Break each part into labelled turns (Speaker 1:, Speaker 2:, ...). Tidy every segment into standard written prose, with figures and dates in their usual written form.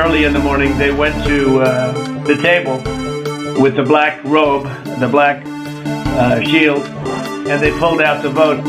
Speaker 1: early in the morning, they went to the table with the black robe, the black shield, and they pulled out the vote.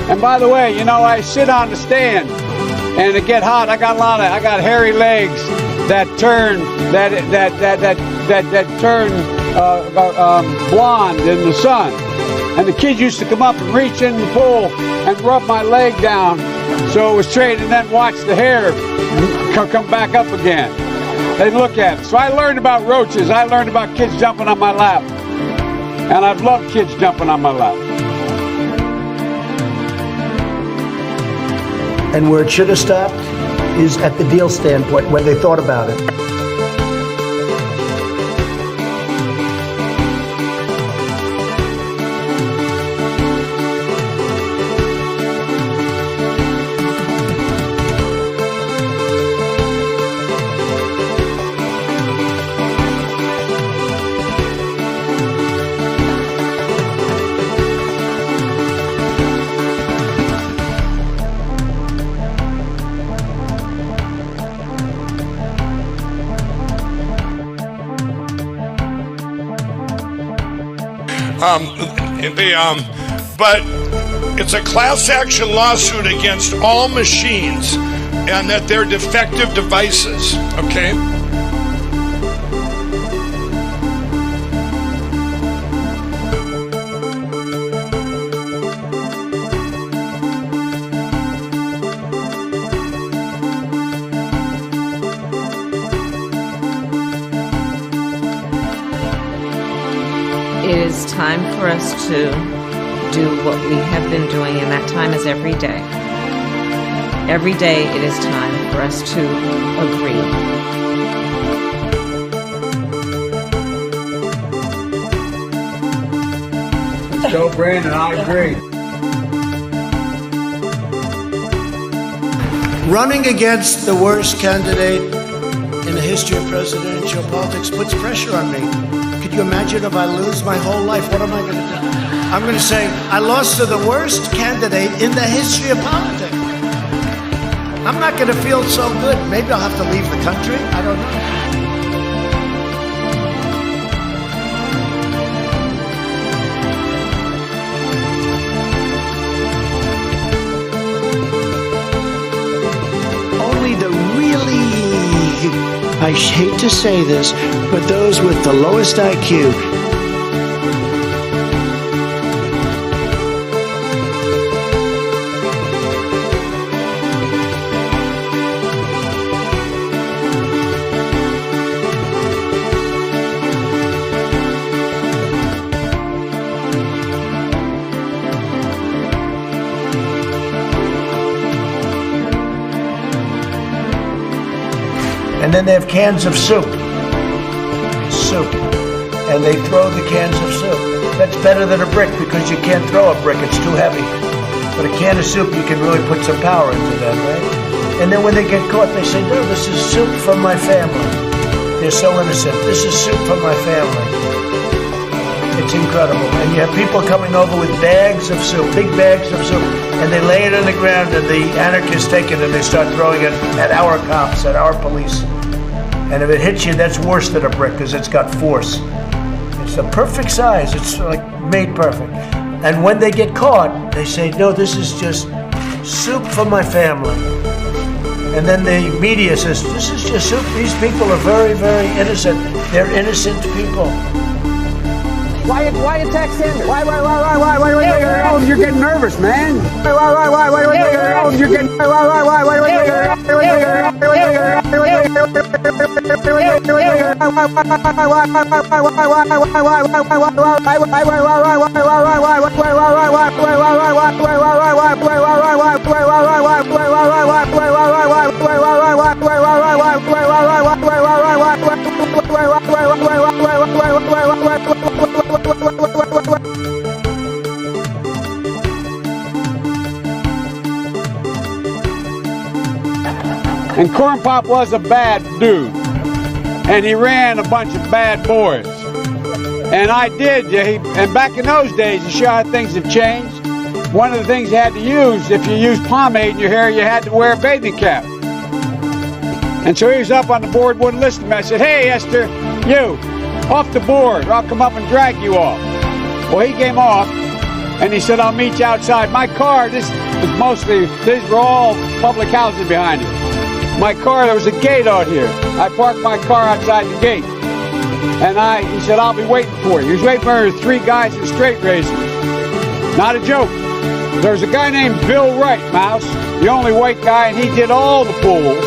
Speaker 2: And by the way, you know, I sit on the stand and it get hot. I got hairy legs that turn blonde in the sun. And the kids used to come up and reach in the pool and rub my leg down so it was straight, and then watch the hair come back up again. They'd look at it. So I learned about roaches. I learned about kids jumping on my lap. And I've loved kids jumping on my lap.
Speaker 3: And where it should have stopped is at the deal standpoint, when they thought about it.
Speaker 4: But it's a class action lawsuit against all machines and that they're defective devices, okay?
Speaker 5: It is time for us to do what we have been doing, and that time is every day. Every day it is time for us to agree.
Speaker 2: Let's go, Brandon. I agree.
Speaker 3: Running against the worst candidate in the history of presidential politics puts pressure on me. Could you imagine if I lose my whole life? What am I going to do? I'm going to say, I lost to the worst candidate in the history of politics. I'm not going to feel so good. Maybe I'll have to leave the country. I don't know. Only the really, I hate to say this, but those with the lowest IQ and then they have cans of soup. And they throw the cans of soup. That's better than a brick because you can't throw a brick, it's too heavy. But a can of soup, you can really put some power into that, right? And then when they get caught, they say, no, this is soup from my family. They're so innocent. This is soup from my family. It's incredible. And you have people coming over with bags of soup, big bags of soup, and they lay it on the ground, and the anarchists take it and they start throwing it at our cops, at our police. And if it hits you, that's worse than a brick because it's got force. It's the perfect size. It's like made perfect. And when they get caught, they say, no, this is just soup for my family. And then the media says, this is just soup. These people are very, very innocent. They're innocent people.
Speaker 2: Why attack Sanders? Why, you're getting nervous, man. Why, you're getting, And Corn Pop was a bad dude, and he ran a bunch of bad boys. And I did, and back in those days, you show how things have changed. One of the things you had to use, if you used pomade in your hair, you had to wear a bathing cap. And so he was up on the board, wouldn't listen to me. I said, hey, Esther, you, off the board, or I'll come up and drag you off. Well, he came off, and he said, I'll meet you outside. My car, these were all public houses behind it. My car, there was a gate out here. I parked my car outside the gate. And he said, I'll be waiting for you. He was waiting for 3 guys in straight razors. Not a joke. There's a guy named Bill Wright, Mouse, the only white guy, and he did all the pools.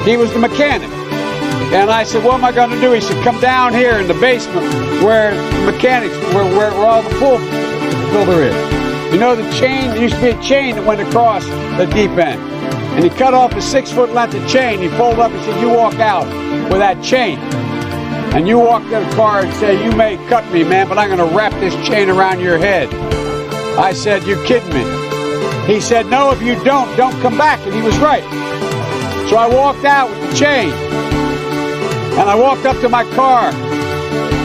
Speaker 2: He was the mechanic. And I said, what am I going to do? He said, come down here in the basement where the mechanics, where all the pool builder is. You know the chain, there used to be a chain that went across the deep end. And he cut off a 6-foot length of chain. He folded up and said, you walk out with that chain. And you walk to the car and say, you may cut me, man, but I'm going to wrap this chain around your head. I said, you kidding me? He said, no, if you don't come back. And he was right. So I walked out with the chain. And I walked up to my car.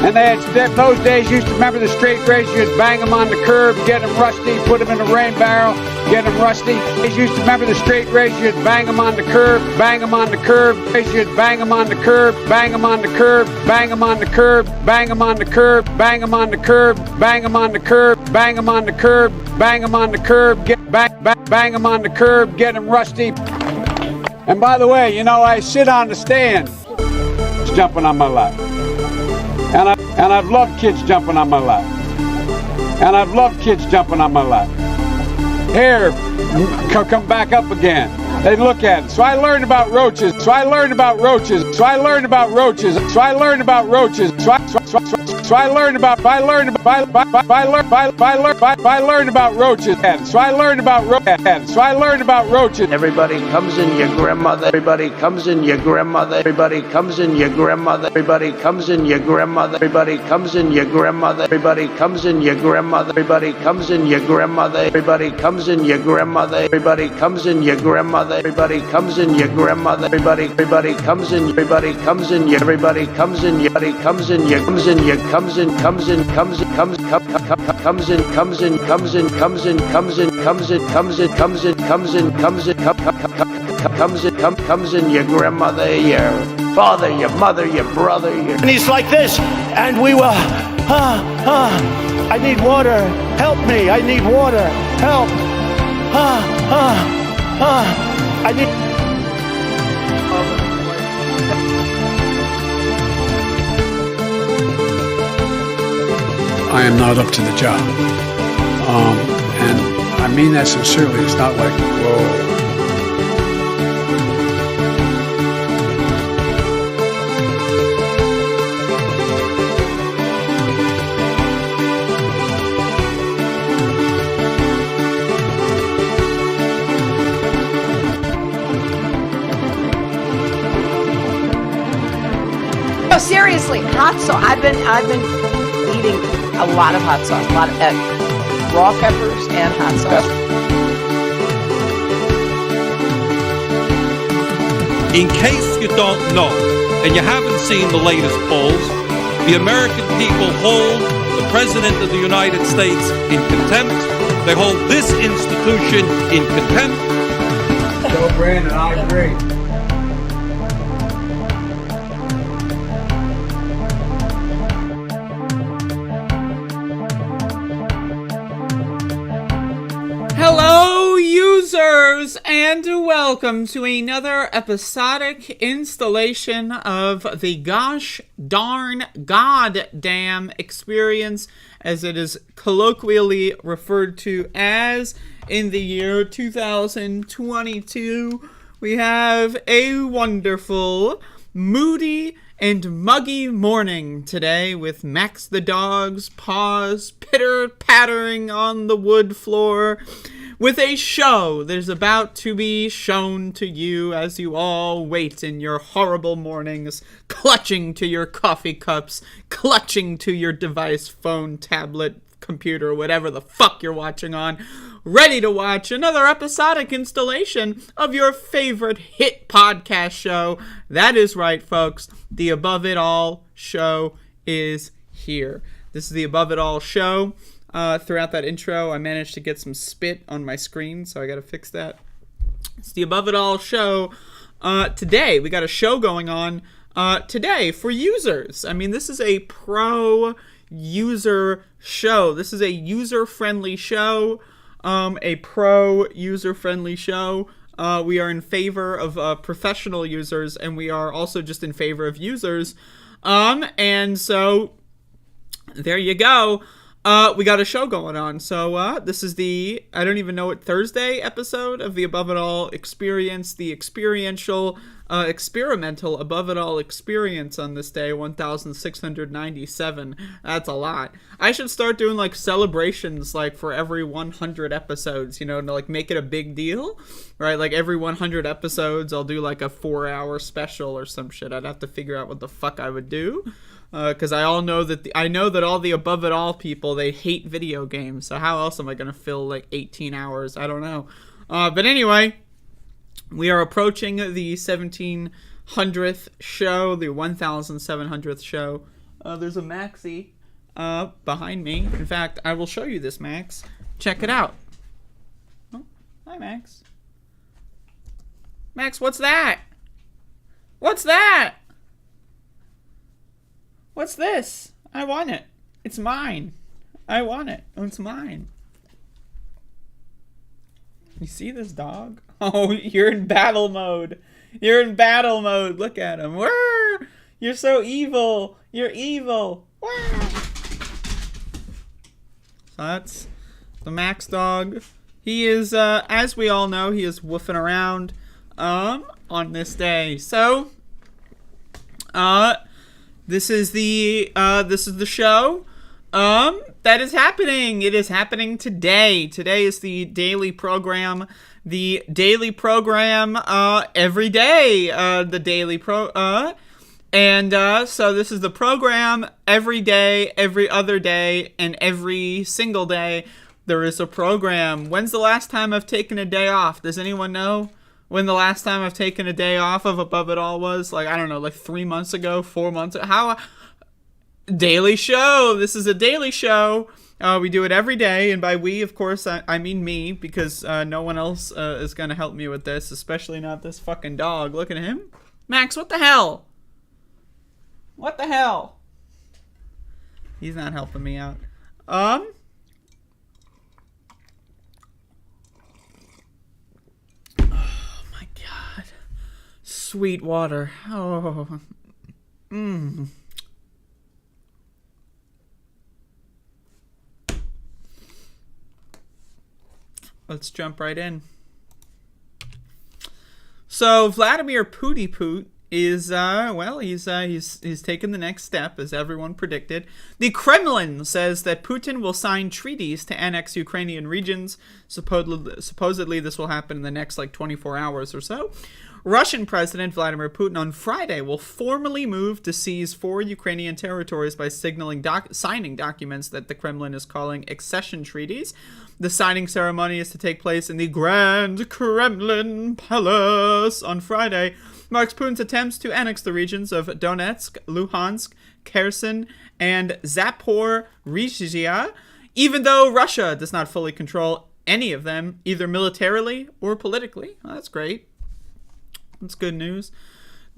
Speaker 2: And they had, those days, you used to remember the straight razor. You'd bang them on the curb, get them rusty, put them in a rain barrel, get them rusty. You used to remember the straight razor. You'd bang them on the curb, bang them on the curb. You'd bang them on the curb, bang them on the curb, bang them on the curb, bang them on the curb, bang them on the curb, bang them on the curb, bang them on the curb, bang them on the curb, bang them on the curb, get them rusty. And by the way, you know, I sit on the stand, it's jumping on my lap. And I've loved kids jumping on my lap. And I've loved kids jumping on my lap. Hair come back up again. They look at it. So I learned about roaches. So I learned about roaches. So I learned about roaches. So I learned about roaches. So I learned about roaches. So I learned about roaches.
Speaker 3: Everybody comes in your grandmother. Everybody comes in your grandmother. Everybody comes in your grandmother. Everybody comes in your grandmother. Everybody comes in your grandmother. Everybody comes in your grandmother. Everybody comes in your grandmother. Everybody comes in your grandmother. Everybody comes in your grandmother. Everybody comes in your grandmother. Everybody comes in. Everybody comes in. Everybody comes in. Everybody comes in. Comes in. Comes in. Comes in. Comes in. Comes in. Comes in. Comes in. Comes in. Comes in. Comes in. Comes in. Comes in. Comes in. Comes in. Comes in. Comes in. Your grandmother, your father, your mother, your brother. And he's like this, and we were. I need water. Help me. I need water. Help. I need.
Speaker 2: I am not up to the job. And I mean that sincerely. It's not like, whoa.
Speaker 6: No, seriously, hot sauce. I've been eating a lot of hot sauce, a lot of raw peppers and hot sauce.
Speaker 7: In case you don't know, and you haven't seen the latest polls, the American people hold the President of the United States in contempt. They hold this institution in contempt.
Speaker 2: So, Brandon, I agree.
Speaker 5: Hello, users!
Speaker 8: Greetings and welcome to another episodic installation of the gosh darn goddamn experience, as it is colloquially referred to as in the year 2022. We have a wonderful, moody, and muggy morning today with Max the dog's paws pitter-pattering on the wood floor, with a show that is about to be shown to you as you all wait in your horrible mornings, clutching to your coffee cups, clutching to your device, phone, tablet, computer, whatever the fuck you're watching on, ready to watch another episodic installation of your favorite hit podcast show. That is right, folks. The Above It All show is here. This is the Above It All show. Throughout that intro, I managed to get some spit on my screen, so I gotta fix that. It's the Above It All show. Today, we got a show going on today for users. I mean, this is a pro-user show. This is a user-friendly show. A pro-user-friendly show. We are in favor of professional users, and we are also just in favor of users. And so, there you go. We got a show going on. So, this is the, I don't even know what, Thursday episode of the Above It All experience, the experiential, experimental Above It All experience on this day, 1697. That's a lot. I should start doing, like, celebrations, like, for every 100 episodes, you know, to, like, make it a big deal, right? Like, every 100 episodes, I'll do, like, a 4-hour special or some shit. I'd have to figure out what the fuck I would do. Because I know that all the Above It All people, they hate video games. So how else am I going to fill like 18 hours? I don't know. But anyway, we are approaching the 1700th show, the 1700th show. There's a Maxi behind me. In fact, I will show you this, Max. Check it out. Oh, hi, Max. Max, what's that? What's that? What's this? I want it. It's mine. I want it. Oh, it's mine. You see this dog? Oh, you're in battle mode. You're in battle mode. Look at him. Whirr! You're so evil. You're evil. Whirr! So that's the Max dog. He is, as we all know, he is woofing around on this day. So, This is the show that is happening. It is happening today. Today is the daily program. The daily program every day. So this is the program every day, every other day, and every single day there is a program. When's the last time I've taken a day off? Does anyone know? When the last time I've taken a day off of Above It All was, like, I don't know, like 3 months ago, 4 months ago. How? Daily show. This is a daily show. We do it every day, and by we, of course, I mean me, because no one else is going to help me with this, especially not this fucking dog. Look at him. Max, what the hell? What the hell? He's not helping me out. Sweet water. Oh. Let's jump right in. So Vladimir Putin is he's taken the next step, as everyone predicted. The Kremlin says that Putin will sign treaties to annex Ukrainian regions. Supposedly this will happen in the next 24 hours or so. Russian President Vladimir Putin on Friday will formally move to seize 4 Ukrainian territories by signing documents that the Kremlin is calling accession treaties. The signing ceremony is to take place in the Grand Kremlin Palace on Friday. Marks Putin's attempts to annex the regions of Donetsk, Luhansk, Kherson, and Zaporizhzhia, even though Russia does not fully control any of them, either militarily or politically. Well, that's great. That's good news.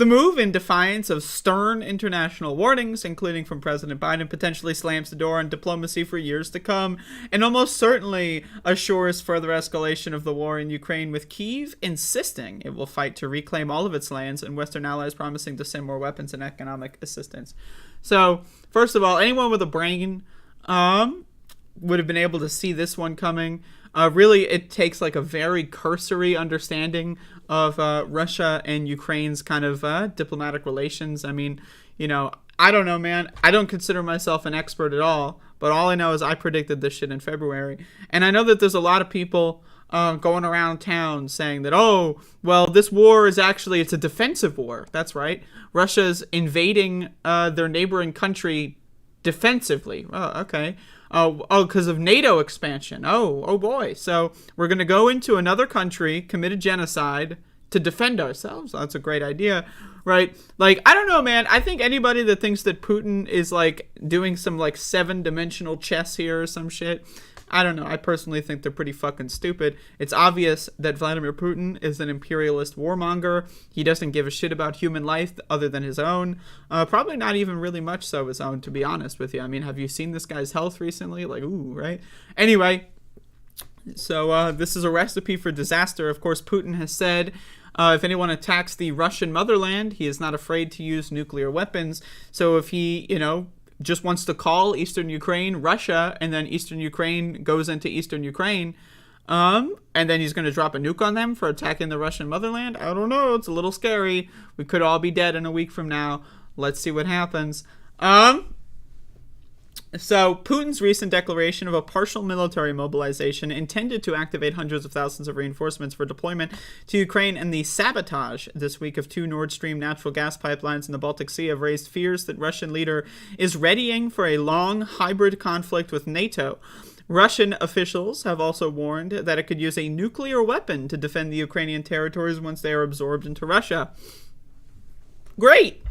Speaker 8: The move, in defiance of stern international warnings, including from President Biden, potentially slams the door on diplomacy for years to come, and almost certainly assures further escalation of the war in Ukraine, with Kyiv insisting it will fight to reclaim all of its lands, and Western allies promising to send more weapons and economic assistance. So, first of all, anyone with a brain would have been able to see this one coming. Really, it takes like a very cursory understanding of Russia and Ukraine's kind of diplomatic relations. I mean, you know, I don't know, man. I don't consider myself an expert at all, but all I know is I predicted this shit in February. And I know that there's a lot of people going around town saying that, oh, well, this war is actually, it's a defensive war. That's right. Russia's invading their neighboring country defensively. Oh, okay. Oh, because of NATO expansion. Oh boy. So we're going to go into another country, commit a genocide to defend ourselves. That's a great idea, right? Like, I don't know, man. I think anybody that thinks that Putin is like doing some like 7-dimensional chess here or some shit, I don't know. I personally think they're pretty fucking stupid. It's obvious that Vladimir Putin is an imperialist warmonger. He doesn't give a shit about human life other than his own. Probably not even really much so his own, to be honest with you. I mean, have you seen this guy's health recently? Like, ooh, right? Anyway, so this is a recipe for disaster. Of course, Putin has said if anyone attacks the Russian motherland, he is not afraid to use nuclear weapons. So if he, you know, just wants to call Eastern Ukraine Russia, and then Eastern Ukraine goes into Eastern Ukraine, and then he's going to drop a nuke on them for attacking the Russian motherland. I don't know. It's a little scary. We could all be dead in a week from now. Let's see what happens. So Putin's recent declaration of a partial military mobilization intended to activate hundreds of thousands of reinforcements for deployment to Ukraine, and the sabotage this week of 2 Nord Stream natural gas pipelines in the Baltic Sea have raised fears that Russian leader is readying for a long hybrid conflict with NATO. Russian officials have also warned that it could use a nuclear weapon to defend the Ukrainian territories once they are absorbed into Russia. Great!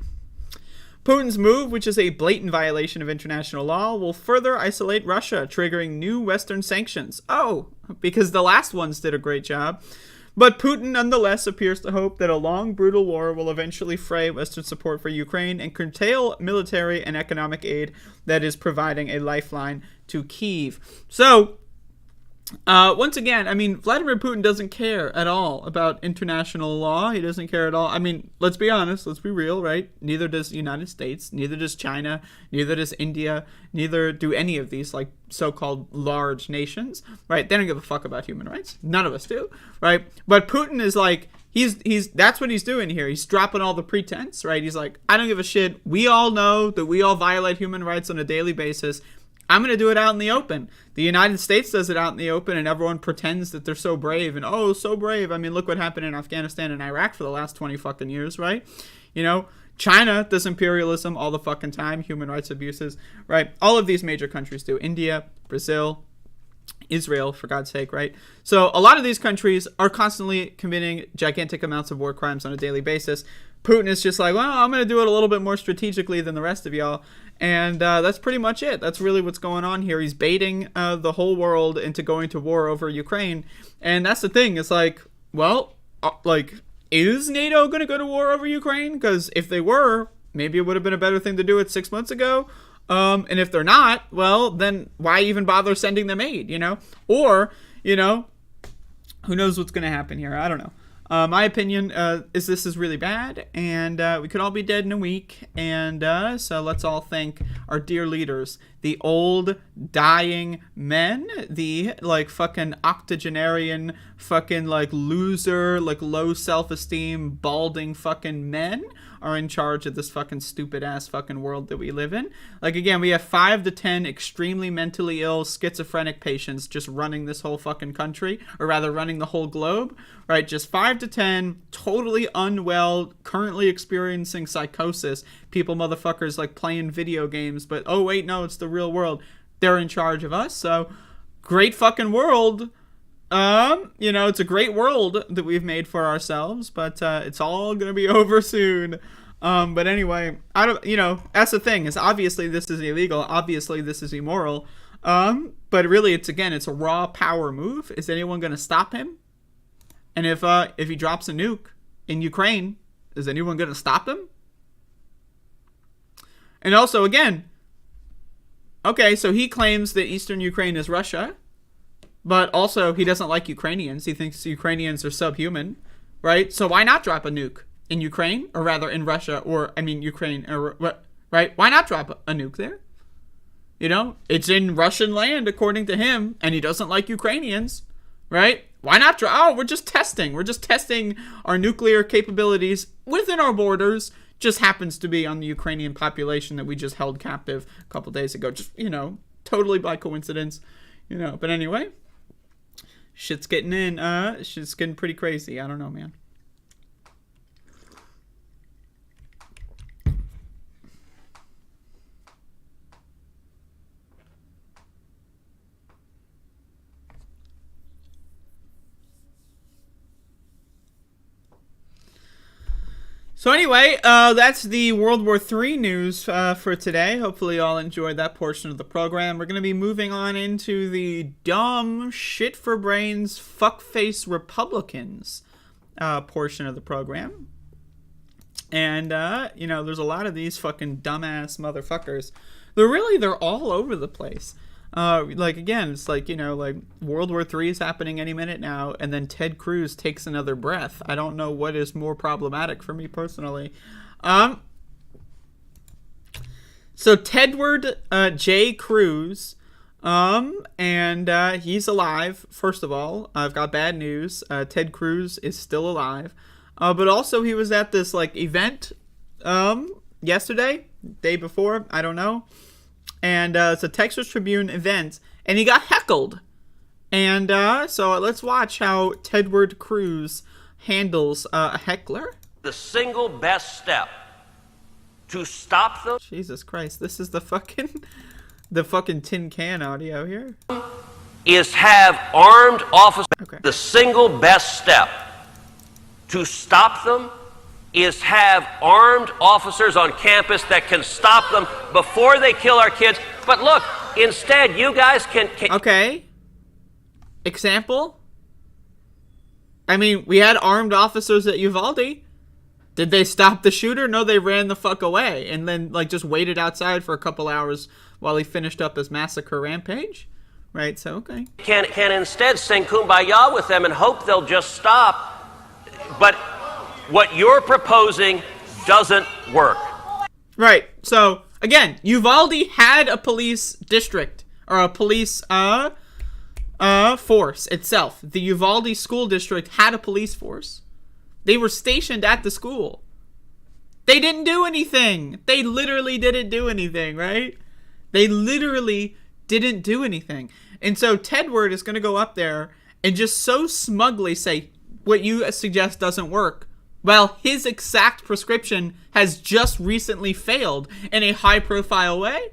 Speaker 8: Putin's move, which is a blatant violation of international law, will further isolate Russia, triggering new Western sanctions. Oh, because the last ones did a great job. But Putin nonetheless appears to hope that a long, brutal war will eventually fray Western support for Ukraine and curtail military and economic aid that is providing a lifeline to Kyiv. So, once again, I mean, Vladimir Putin doesn't care at all about international law. He doesn't care at all. I mean, let's be honest. Let's be real, right? Neither does the United States. Neither does China. Neither does India. Neither do any of these, like, so-called large nations, right? They don't give a fuck about human rights. None of us do, right? But Putin is like, that's what he's doing here. He's dropping all the pretense, right? He's like, I don't give a shit. We all know that we all violate human rights on a daily basis. I'm going to do it out in the open. The United States does it out in the open, and everyone pretends that they're so brave. And, oh, so brave. I mean, look what happened in Afghanistan and Iraq for the last 20 fucking years, right? You know, China does imperialism all the fucking time, human rights abuses, right? All of these major countries do. India, Brazil, Israel, for God's sake, right? So a lot of these countries are constantly committing gigantic amounts of war crimes on a daily basis. Putin is just like, well, I'm going to do it a little bit more strategically than the rest of y'all. And that's pretty much it. That's really what's going on here. He's baiting the whole world into going to war over Ukraine. And that's the thing. It's like, well, is NATO going to go to war over Ukraine? Because if they were, maybe it would have been a better thing to do it 6 months ago. And if they're not, well, then why even bother sending them aid, you know? Or, you know, who knows what's going to happen here? I don't know. My opinion is this is really bad, and we could all be dead in a week, and so let's all thank our dear leaders, the old dying men, the like fucking octogenarian fucking like loser, like low self-esteem, balding fucking men are in charge of this fucking stupid ass fucking world that we live in. Like, again, we have 5 to 10 extremely mentally ill schizophrenic patients just running this whole fucking country, or rather running the whole globe, right? Just 5 to 10 totally unwell, currently experiencing psychosis, people motherfuckers like playing video games, but oh wait, no, it's the real world. They're in charge of us. So great fucking world. You know, it's a great world that we've made for ourselves, but it's all gonna be over soon. But anyway, that's the thing, is obviously this is illegal, obviously this is immoral, but really it's a raw power move. Is anyone gonna stop him? And if he drops a nuke in Ukraine, Is anyone going to stop him? And also, again, okay, so he claims that Eastern Ukraine is Russia, but also he doesn't like Ukrainians. He thinks Ukrainians are subhuman, right? So why not drop a nuke in Ukraine, or rather in Russia, or, I mean, Ukraine, or what, right? Why not drop a nuke there? You know, it's in Russian land, according to him, and he doesn't like Ukrainians, right? Why not drop? Oh, we're just testing. We're just testing our nuclear capabilities within our borders. Just happens to be on the Ukrainian population that we just held captive a couple days ago. Just, you know, totally by coincidence, you know. But anyway, shit's getting pretty crazy. I don't know, man. So anyway, that's the World War III news for today. Hopefully you all enjoyed that portion of the program. We're going to be moving on into the dumb, shit-for-brains, fuckface Republicans portion of the program. And, you know, there's a lot of these fucking dumbass motherfuckers. They're all over the place. Like, again, it's like, you know, like, World War III is happening any minute now, and then Ted Cruz takes another breath. I don't know what is more problematic for me personally. So Tedward J. Cruz, and he's alive, first of all. I've got bad news. Ted Cruz is still alive. But also he was at this, like, event, yesterday, day before, I don't know. And it's a Texas Tribune event, and he got heckled. And so let's watch how Tedward Cruz handles a heckler.
Speaker 9: The single best step to stop them.
Speaker 8: Jesus Christ, this is the fucking tin can audio here.
Speaker 9: Is have armed officers.
Speaker 8: Okay.
Speaker 9: The single best step to stop them is have armed officers on campus that can stop them before they kill our kids. But look, instead, you guys can...
Speaker 8: Okay. Example? I mean, we had armed officers at Uvalde. Did they stop the shooter? No, they ran the fuck away and then, like, just waited outside for a couple hours while he finished up his massacre rampage. Right, so, okay.
Speaker 9: Can instead sing Kumbaya with them and hope they'll just stop. But what you're proposing doesn't work.
Speaker 8: Right. So, again, Uvalde had a police district, or a police force itself. The Uvalde School District had a police force. They were stationed at the school. They didn't do anything. They literally didn't do anything, right? They literally didn't do anything. And so Tedward is going to go up there and just so smugly say, what you suggest doesn't work. Well, his exact prescription has just recently failed in a high-profile way.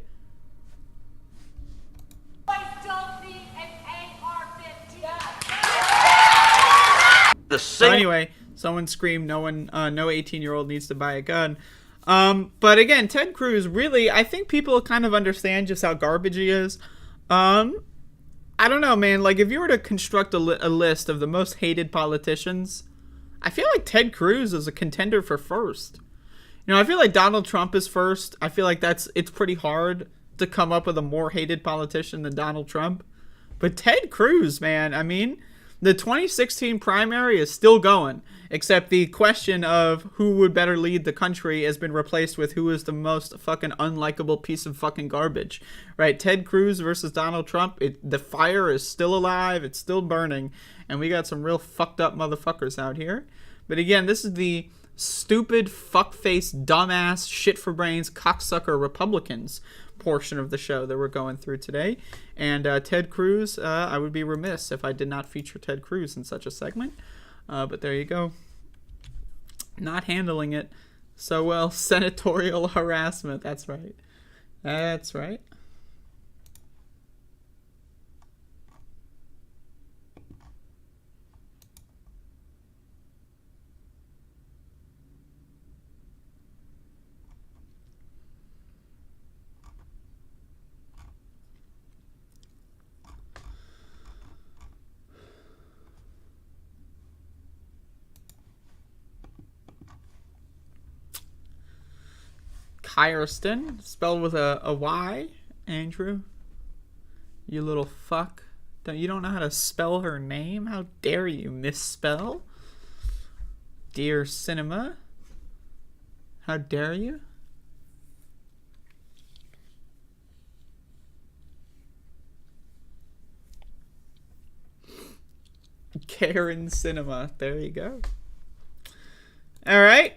Speaker 8: So anyway, someone screamed, no 18-year-old needs to buy a gun. But again, Ted Cruz, really, I think people kind of understand just how garbage he is. I don't know, man. Like, if you were to construct a list of the most hated politicians, I feel like Ted Cruz is a contender for first. You know, I feel like Donald Trump is first. I feel like it's pretty hard to come up with a more hated politician than Donald Trump. But Ted Cruz, man, I mean, the 2016 primary is still going, except the question of who would better lead the country has been replaced with who is the most fucking unlikable piece of fucking garbage, right? Ted Cruz versus Donald Trump, the fire is still alive, it's still burning, and we got some real fucked up motherfuckers out here. But again, this is the stupid, fuckface, dumbass, shit-for-brains, cocksucker Republicans portion of the show that we're going through today. And Ted Cruz, I would be remiss if I did not feature Ted Cruz in such a segment. But there you go. Not handling it so well. Senatorial harassment. That's right. That's right. Hierston, spelled with a Y. Andrew, you little fuck. You don't know how to spell her name? How dare you misspell? Dear Cinema, how dare you? Karen Cinema. There you go. All right.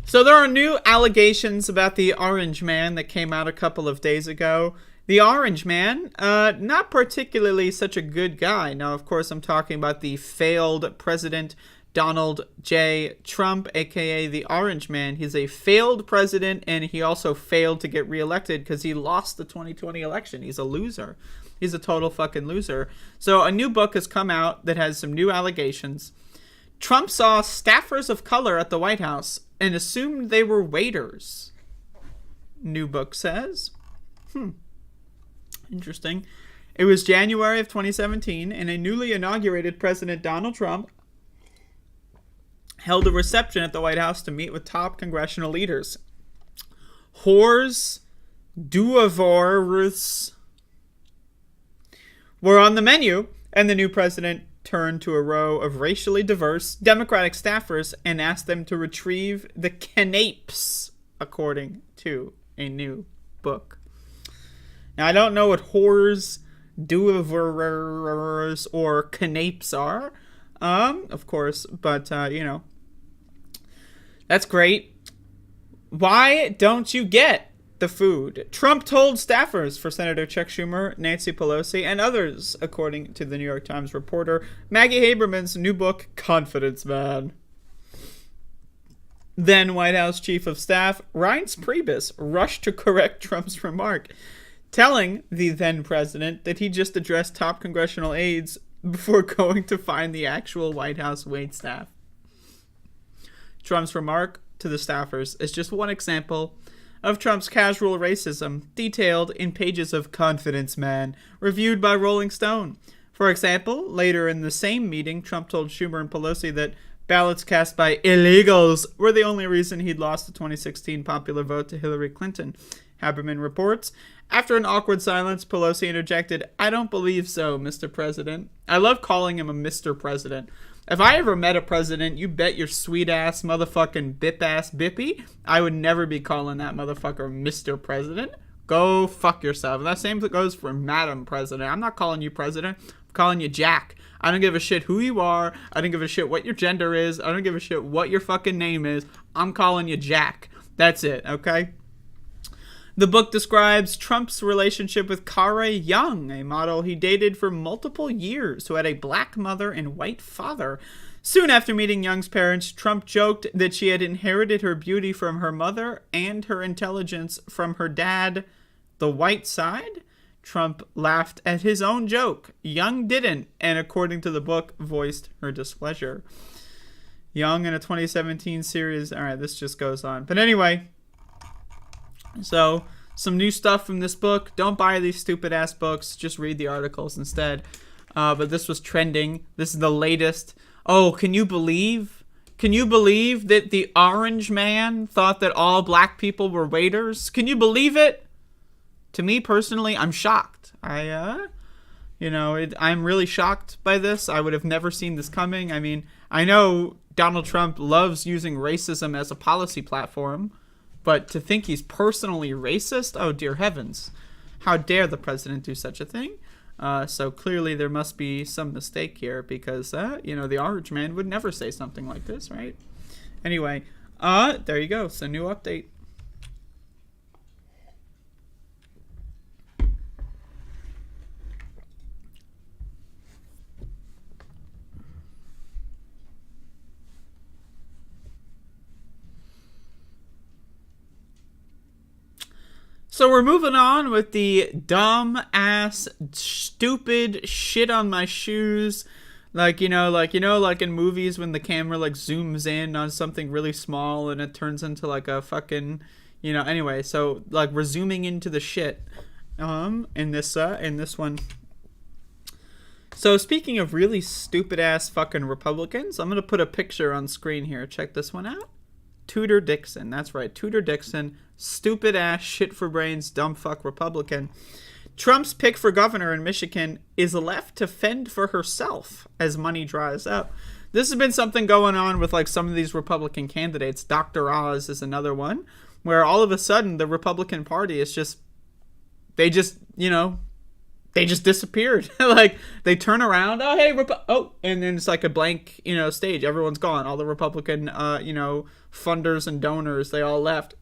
Speaker 8: So there are new allegations about the Orange Man that came out a couple of days ago. The Orange Man, not particularly such a good guy. Now, of course, I'm talking about the failed President Donald J. Trump, aka the Orange Man. He's a failed president, and he also failed to get reelected because he lost the 2020 election. He's a loser. He's a total fucking loser. So a new book has come out that has some new allegations. Trump saw staffers of color at the White House and assumed they were waiters. New book says. Interesting. It was January of 2017, and a newly inaugurated President Donald Trump held a reception at the White House to meet with top congressional leaders. Whores, doivors were on the menu, and the new president turned to a row of racially diverse Democratic staffers and asked them to retrieve the canapes, according to a new book. Now, I don't know what whores, doivors, or canapes are, of course, but, that's great. Why don't you get the food? Trump told staffers for Senator Chuck Schumer, Nancy Pelosi, and others, according to the New York Times reporter Maggie Haberman's new book, Confidence Man. Then White House Chief of Staff Reince Priebus rushed to correct Trump's remark, telling the then president that he just addressed top congressional aides before going to find the actual White House waitstaff. Trump's remark to the staffers is just one example of Trump's casual racism, detailed in pages of Confidence Man, reviewed by Rolling Stone. For example, later in the same meeting, Trump told Schumer and Pelosi that ballots cast by illegals were the only reason he'd lost the 2016 popular vote to Hillary Clinton. Haberman reports. After an awkward silence, Pelosi interjected, "I don't believe so, Mr. President." I love calling him a Mr. President. If I ever met a president, you bet your sweet ass motherfucking bip ass bippy, I would never be calling that motherfucker Mr. President. Go fuck yourself. And that same goes for Madam President. I'm not calling you president. I'm calling you Jack. I don't give a shit who you are. I don't give a shit what your gender is. I don't give a shit what your fucking name is. I'm calling you Jack. That's it, okay? The book describes Trump's relationship with Kara Young, a model he dated for multiple years who had a black mother and white father. Soon after meeting Young's parents, Trump joked that she had inherited her beauty from her mother and her intelligence from her dad, the white side. Trump laughed at his own joke. Young didn't, and according to the book, voiced her displeasure. Young in a 2017 series. All right, this just goes on. But anyway, so some new stuff from this book. Don't buy these stupid ass books. Just read the articles instead. But this was trending. This is the latest. Oh, can you believe that the Orange Man thought that all black people were waiters? Can you believe it? To me personally, I'm shocked. I'm really shocked by this. I would have never seen this coming. I mean, I know Donald Trump loves using racism as a policy platform, but to think he's personally racist? Oh, dear heavens. How dare the president do such a thing? So clearly there must be some mistake here because, the Orange Man would never say something like this, right? Anyway, there you go. So new update. So we're moving on with the dumb ass, stupid shit on my shoes. Like in movies when the camera zooms in on something really small and it turns into a fucking, anyway, so we're zooming into the shit, in this one. So speaking of really stupid ass fucking Republicans, I'm going to put a picture on screen here. Check this one out. Tudor Dixon. That's right, Tudor Dixon, stupid ass, shit for brains, dumb fuck Republican. Trump's pick for governor in Michigan is left to fend for herself as money dries up. This has been something going on with like some of these Republican candidates. Dr. Oz is another one, where all of a sudden the Republican Party is just, they just disappeared. Like they turn around, oh hey, and then it's like a blank, stage. Everyone's gone. All the Republican, funders and donors, they all left.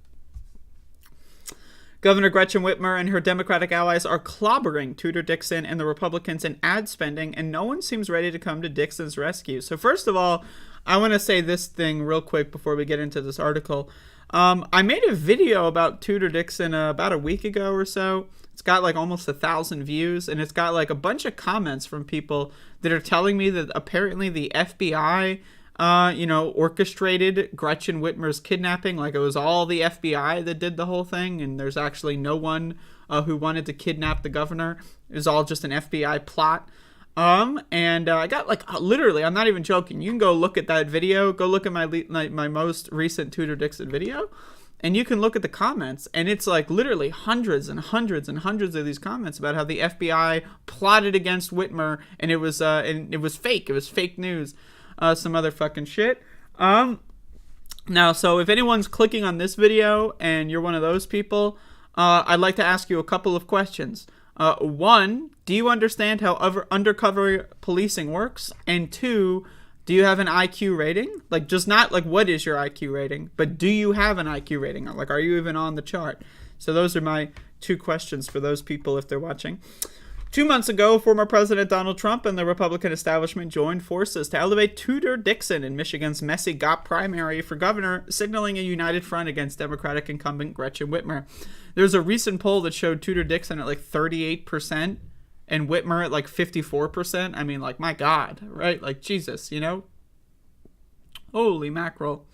Speaker 8: Governor Gretchen Whitmer and her Democratic allies are clobbering Tudor Dixon and the Republicans in ad spending, and no one seems ready to come to Dixon's rescue. So first of all, I want to say this thing real quick before we get into this article. I made a video about Tudor Dixon about a week ago or so. It's got like almost 1,000 views, and it's got like a bunch of comments from people that are telling me that apparently the FBI orchestrated Gretchen Whitmer's kidnapping. Like it was all the FBI that did the whole thing, and there's actually no one who wanted to kidnap the governor. It was all just an FBI plot. And I got like literally, I'm not even joking. You can go look at that video. Go look at my most recent Tudor Dixon video, and you can look at the comments, and it's like literally hundreds and hundreds and hundreds of these comments about how the FBI plotted against Whitmer, and it was fake. It was fake news. Some other fucking shit. Now, so if anyone's clicking on this video and you're one of those people, I'd like to ask you a couple of questions. One, do you understand how undercover policing works? And two, do you have an IQ rating? Like, just not like what is your IQ rating, but do you have an IQ rating? Like, are you even on the chart? So those are my two questions for those people if they're watching. 2 months ago, former President Donald Trump and the Republican establishment joined forces to elevate Tudor Dixon in Michigan's messy GOP primary for governor, signaling a united front against Democratic incumbent Gretchen Whitmer. There's a recent poll that showed Tudor Dixon at like 38% and Whitmer at like 54%. I mean, like, my God, right? Like, Jesus, Holy mackerel.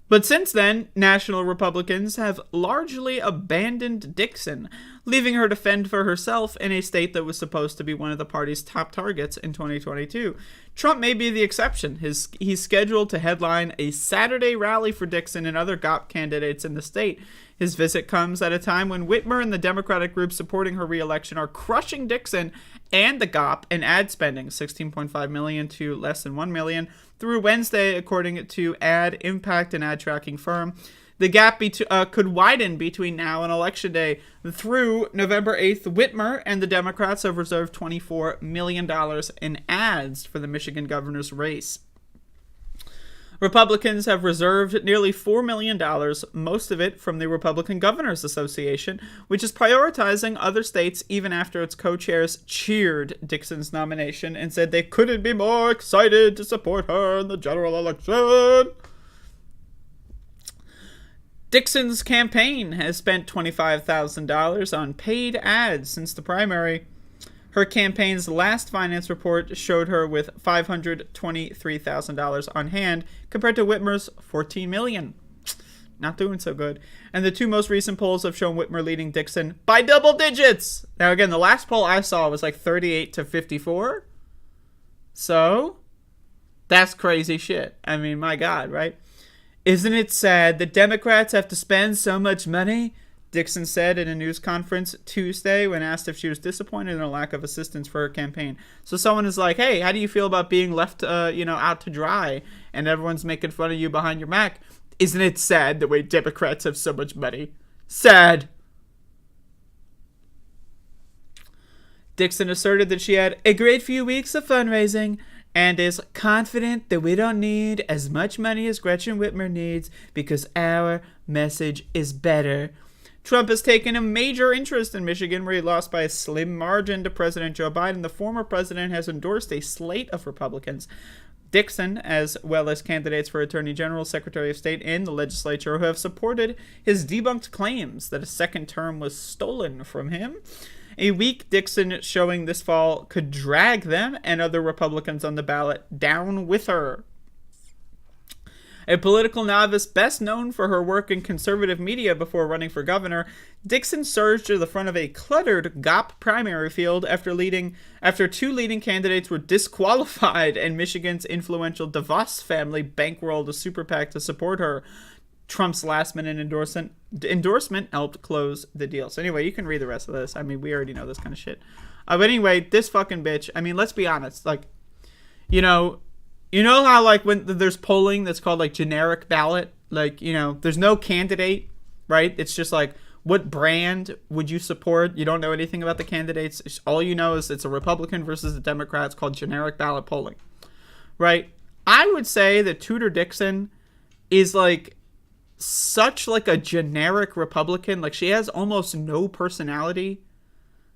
Speaker 8: But since then, national Republicans have largely abandoned Dixon, leaving her to fend for herself in a state that was supposed to be one of the party's top targets in 2022. Trump may be the exception. He's scheduled to headline a Saturday rally for Dixon and other GOP candidates in the state. His visit comes at a time when Whitmer and the Democratic group supporting her re-election are crushing Dixon and the GOP in ad spending, $16.5 million to less than $1 million, through Wednesday, according to Ad Impact, an ad tracking firm. The gap could widen between now and Election Day. Through November 8th, Whitmer and the Democrats have reserved $24 million in ads for the Michigan governor's race. Republicans have reserved nearly $4 million, most of it from the Republican Governors Association, which is prioritizing other states even after its co-chairs cheered Dixon's nomination and said they couldn't be more excited to support her in the general election. Dixon's campaign has spent $25,000 on paid ads since the primary. Her campaign's last finance report showed her with $523,000 on hand, compared to Whitmer's $14 million. Not doing so good. And the two most recent polls have shown Whitmer leading Dixon by double digits. Now, again, the last poll I saw was like 38 to 54. So, that's crazy shit. I mean, my God, right? Isn't it sad that Democrats have to spend so much money? Dixon said in a news conference Tuesday when asked if she was disappointed in a lack of assistance for her campaign. So someone is like, hey, how do you feel about being left, out to dry and everyone's making fun of you behind your back? Isn't it sad the way Democrats have so much money? Sad. Dixon asserted that she had a great few weeks of fundraising and is confident that we don't need as much money as Gretchen Whitmer needs because our message is better. Trump has taken a major interest in Michigan, where he lost by a slim margin to President Joe Biden. The former president has endorsed a slate of Republicans. Dixon, as well as candidates for Attorney General, Secretary of State, and the legislature, who have supported his debunked claims that a second term was stolen from him. A weak Dixon showing this fall could drag them and other Republicans on the ballot down with her. A political novice best known for her work in conservative media before running for governor, Dixon surged to the front of a cluttered GOP primary field after two leading candidates were disqualified and Michigan's influential DeVos family bankrolled a super PAC to support her. Trump's last-minute endorsement helped close the deal. So anyway, you can read the rest of this. I mean, we already know this kind of shit. But anyway, this fucking bitch, I mean, let's be honest. Like, you know how, like, when there's polling that's called, like, generic ballot? Like, you know, there's no candidate, right? It's just, like, what brand would you support? You don't know anything about the candidates. All you know is it's a Republican versus a Democrat. It's called generic ballot polling, right? I would say that Tudor Dixon is, like, such like a generic Republican. Like, she has almost no personality,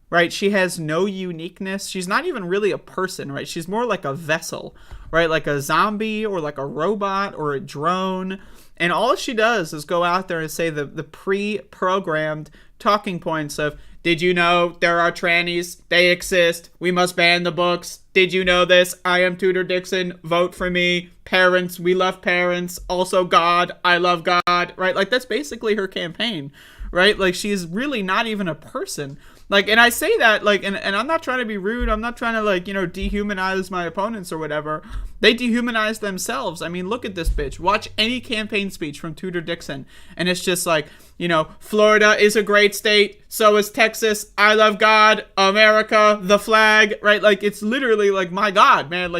Speaker 8: right? She has no uniqueness. She's not even really a person, right? She's more like a vessel, right? Like a zombie or like a robot or a drone. And all she does is go out there and say the pre-programmed talking points of, did you know there are trannies? They exist. We must ban the books. Did you know this? I am Tudor Dixon. Vote for me. Parents, we love parents. Also God, I love God. Right? Like, that's basically her campaign. Right? Like, she's really not even a person. Like, and I say that, like, and I'm not trying to be rude. I'm not trying to, like, you know, dehumanize my opponents or whatever. They dehumanize themselves. I mean, look at this bitch. Watch any campaign speech from Tudor Dixon. And it's just like, you know, Florida is a great state. So is Texas. I love God. America. The flag. Right? Like, it's literally like, my God, man.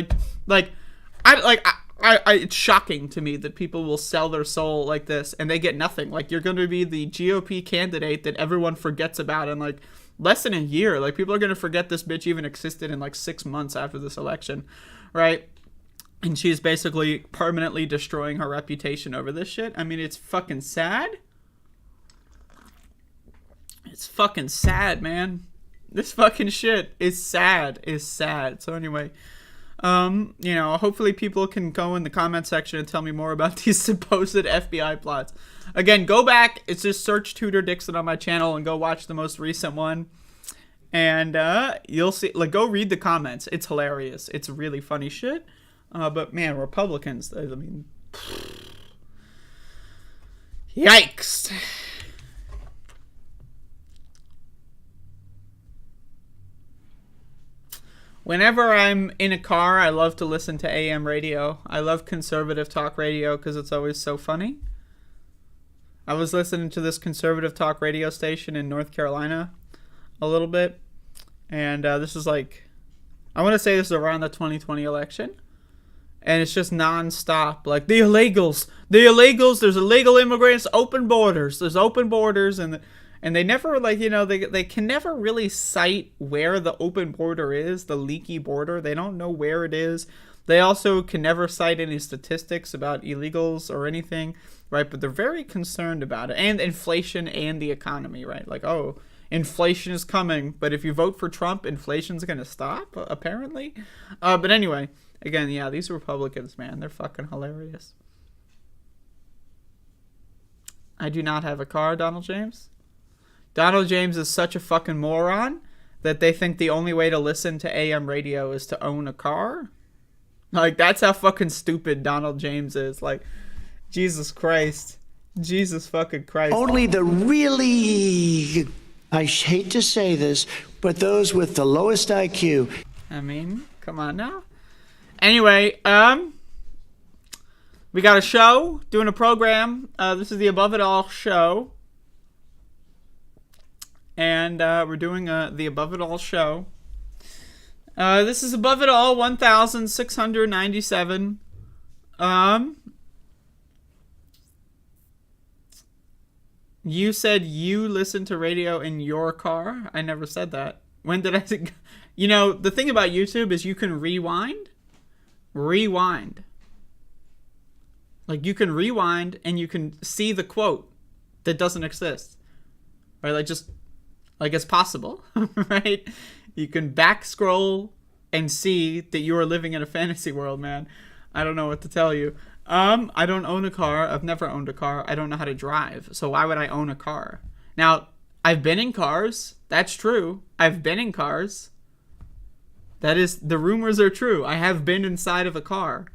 Speaker 8: It's shocking to me that people will sell their soul like this and they get nothing. Like, you're going to be the GOP candidate that everyone forgets about in, like, less than a year. Like, people are going to forget this bitch even existed in, like, 6 months after this election, right? And she's basically permanently destroying her reputation over this shit. I mean, it's fucking sad. It's fucking sad, man. This fucking shit is sad. So anyway, you know, hopefully people can go in the comment section and tell me more about these supposed FBI plots. Again, go back. It's just search Tudor Dixon on my channel and go watch the most recent one. And you'll see, like, go read the comments. It's hilarious. It's really funny shit. But man, Republicans, I mean, yikes. Whenever I'm in a car, I love to listen to AM radio. I love conservative talk radio because it's always so funny. I was listening to this conservative talk radio station in North Carolina a little bit. And this is like, I want to say this is around the 2020 election. And it's just nonstop. Like, the illegals, there's illegal immigrants, open borders. There's open borders, and they never, like, you know, they can never really cite where the open border is, the leaky border. They don't know where it is. They also can never cite any statistics about illegals or anything, right? But they're very concerned about it. And inflation and the economy, right? Like, oh, inflation is coming, but if you vote for Trump, inflation's going to stop, apparently. But anyway, again, yeah, these Republicans, man, they're fucking hilarious. I do not have a car, Donald James. Donald James is such a fucking moron that they think the only way to listen to AM radio is to own a car. Like, that's how fucking stupid Donald James is. Like, Jesus Christ. Jesus fucking Christ.
Speaker 3: Only the really, I hate to say this, but those with the lowest IQ.
Speaker 8: I mean, come on now. Anyway, we got a show, doing a program. This is the Above It All show. And we're doing the Above It All show. This is Above It All 1697. You said you listen to radio in your car? I never said that. When did I think? You know, the thing about YouTube is you can rewind. Like, you can rewind and you can see the quote that doesn't exist. Right? Like, just, like, it's possible, right? You can back scroll and see that you are living in a fantasy world, man. I don't know what to tell you. I don't own a car. I've never owned a car. I don't know how to drive. So why would I own a car? Now, I've been in cars. That's true. I've been in cars. That is, the rumors are true. I have been inside of a car.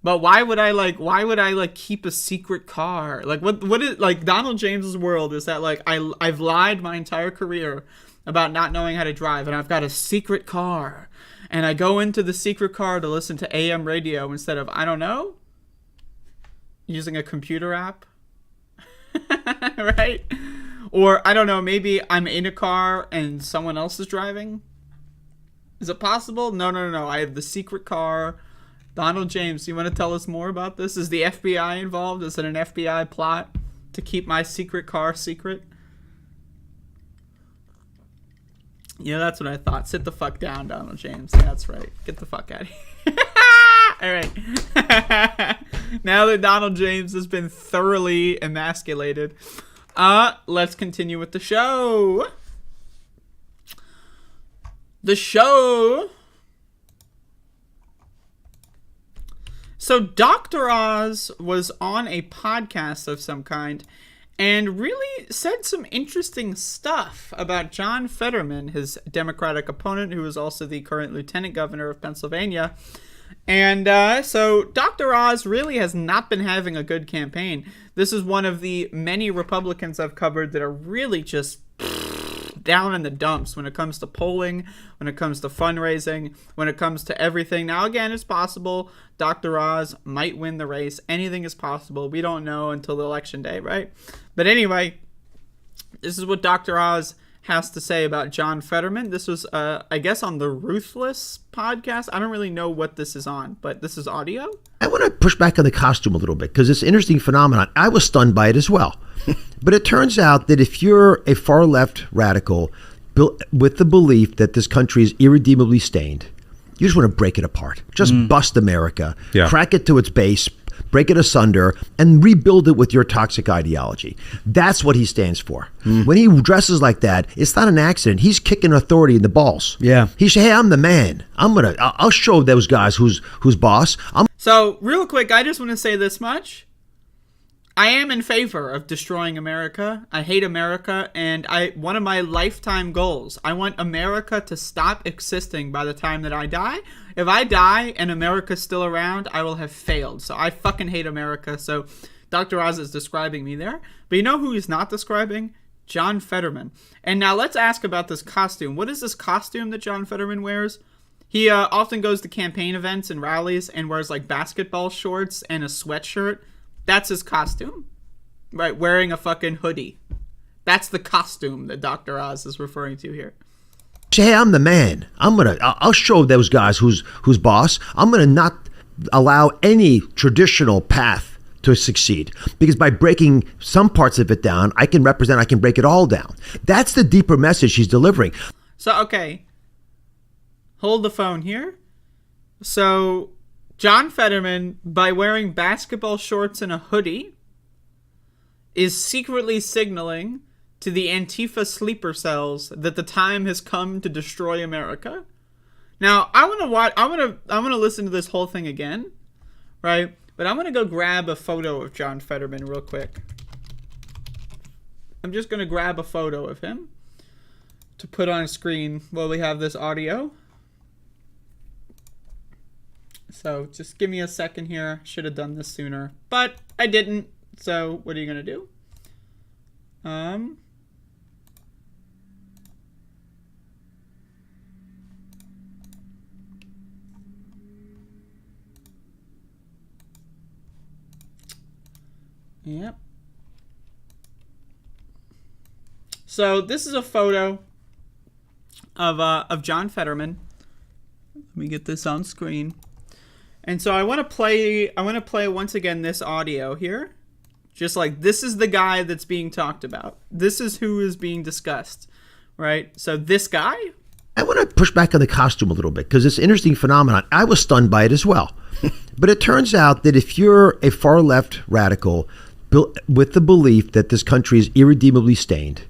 Speaker 8: But why would I keep a secret car? Like what is like Donald James's world is that like I've lied my entire career about not knowing how to drive, and I've got a secret car, and I go into the secret car to listen to AM radio instead of, I don't know, using a computer app. Right? Or I don't know, maybe I'm in a car and someone else is driving. Is it possible? No. I have the secret car. Donald James, you want to tell us more about this? Is the FBI involved? Is it an FBI plot to keep my secret car secret? Yeah, that's what I thought. Sit the fuck down, Donald James. Yeah, that's right. Get the fuck out of here. All right. Now that Donald James has been thoroughly emasculated, let's continue with the show. So Dr. Oz was on a podcast of some kind and really said some interesting stuff about John Fetterman, his Democratic opponent, who is also the current lieutenant governor of Pennsylvania. And so Dr. Oz really has not been having a good campaign. This is one of the many Republicans I've covered that are really just down in the dumps when it comes to polling, when it comes to fundraising, when it comes to everything. Now, again, it's possible Dr. Oz might win the race. Anything is possible. We don't know until the election day, right? But anyway, this is what Dr. Oz has to say about John Fetterman. This was, I guess, on the Ruthless podcast. I don't really know what this is on, but this is audio.
Speaker 10: I want to push back on the costume a little bit because it's an interesting phenomenon. I was stunned by it as well. But it turns out that if you're a far left radical with the belief that this country is irredeemably stained, you just want to break it apart. Just bust America, crack it to its base, break it asunder, and rebuild it with your toxic ideology. That's what he stands for. When he dresses like that, it's not an accident. He's kicking authority in the balls.
Speaker 11: Yeah.
Speaker 10: He said, hey, I'm the man. I'll show those guys who's boss.
Speaker 8: So real quick, I just want to say this much. I am in favor of destroying America. I hate America, and one of my lifetime goals, I want America to stop existing by the time that I die. If I die and America's still around, I will have failed. So I fucking hate America. So Dr. Oz is describing me there. But you know who he's not describing? John Fetterman. And now let's ask about this costume. What is this costume that John Fetterman wears? He often goes to campaign events and rallies and wears like basketball shorts and a sweatshirt. That's his costume, right? Wearing a fucking hoodie. That's the costume that Dr. Oz is referring to here.
Speaker 10: Hey, I'm the man. I'll show those guys who's boss. I'm going to not allow any traditional path to succeed, because by breaking some parts of it down, I can break it all down. That's the deeper message he's delivering.
Speaker 8: So, okay. Hold the phone here. So John Fetterman, by wearing basketball shorts and a hoodie, is secretly signaling to the Antifa sleeper cells that the time has come to destroy America. Now, I want to listen to this whole thing again, right? But I'm going to go grab a photo of John Fetterman real quick. I'm just going to grab a photo of him to put on screen while we have this audio. So just give me a second here. Should have done this sooner, but I didn't. So what are you going to do? Yep. So this is a photo of John Fetterman. Let me get this on screen. And so I want to play once again this audio here. Just like, this is the guy that's being talked about. This is who is being discussed, right? So this guy.
Speaker 10: I want to push back on the costume a little bit because it's an interesting phenomenon. I was stunned by it as well. But it turns out that if you're a far left radical with the belief that this country is irredeemably stained,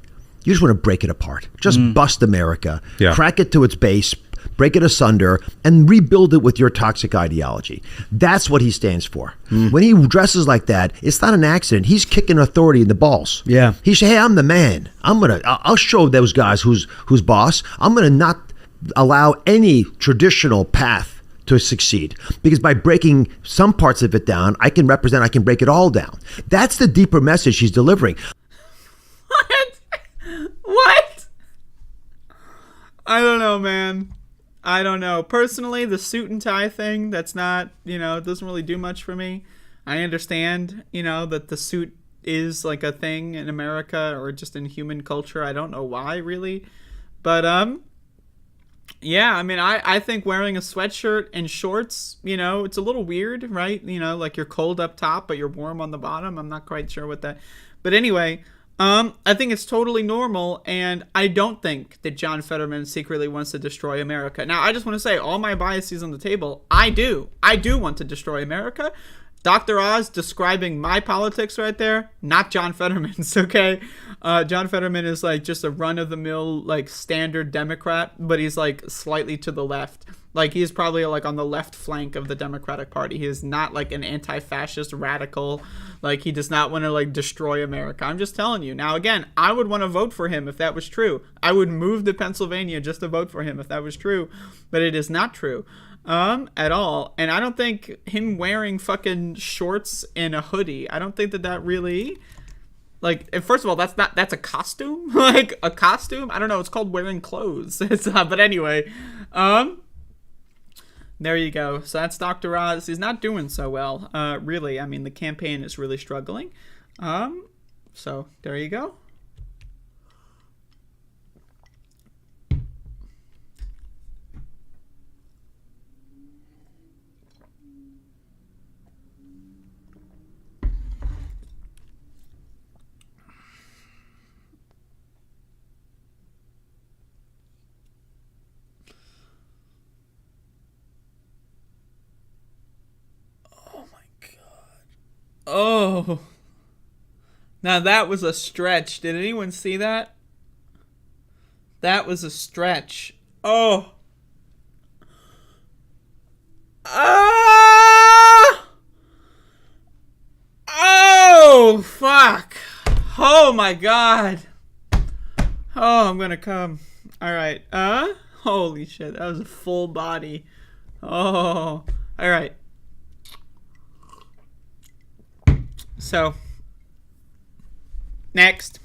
Speaker 10: you just want to break it apart. Just bust America, crack it to its base, break it asunder, and rebuild it with your toxic ideology. That's what he stands for. When he dresses like that, it's not an accident. He's kicking authority in the balls.
Speaker 11: Yeah.
Speaker 10: He said, hey, I'm the man. I'll show those guys who's boss. I'm going to not allow any traditional path to succeed. Because by breaking some parts of it down, I can break it all down. That's the deeper message she's delivering.
Speaker 8: What? I don't know, man. I don't know. Personally, the suit and tie thing, that's not, it doesn't really do much for me. I understand, that the suit is like a thing in America or just in human culture. I don't know why, really. But, yeah, I mean, I think wearing a sweatshirt and shorts, it's a little weird, right? Like you're cold up top, but you're warm on the bottom. I'm not quite sure what that... But anyway, I think it's totally normal, and I don't think that John Fetterman secretly wants to destroy America. Now, I just want to say, all my biases on the table, I do want to destroy America. Dr. Oz describing my politics right there, not John Fetterman's, okay? John Fetterman is like just a run-of-the-mill, like standard Democrat, but he's like slightly to the left. Like he is probably like on the left flank of the Democratic Party. He is not like an anti-fascist radical. Like he does not want to like destroy America. I'm just telling you. Now, again, I would want to vote for him if that was true. I would move to Pennsylvania just to vote for him if that was true, but it is not true. At all. And I don't think him wearing fucking shorts and a hoodie, I don't think that really, like, first of all, that's a costume. Like a costume, I don't know, it's called wearing clothes. But anyway, there you go. So that's Dr. Oz. He's not doing so well, really. I mean, the campaign is really struggling. So there you go. Oh, now that was a stretch. Did anyone see that? That was a stretch. Oh. Ah! Oh, fuck. Oh my God. Oh, I'm gonna come. All right. Holy shit. That was a full body. Oh. All right. So, next.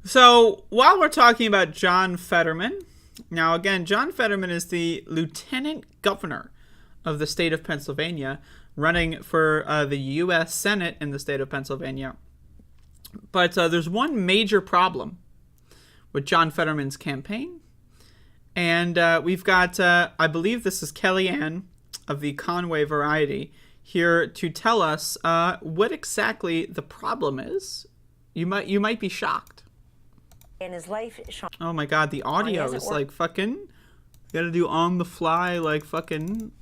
Speaker 8: So, while we're talking about John Fetterman, now again, John Fetterman is the lieutenant governor of the state of Pennsylvania, running for the U.S. Senate in the state of Pennsylvania. But there's one major problem with John Fetterman's campaign. And we've got, I believe this is Kellyanne of the Conway variety, here to tell us what exactly the problem is. You might be shocked.
Speaker 11: In his life, Sean,
Speaker 8: oh my God, the audio is like fucking. You gotta do on the fly, like fucking.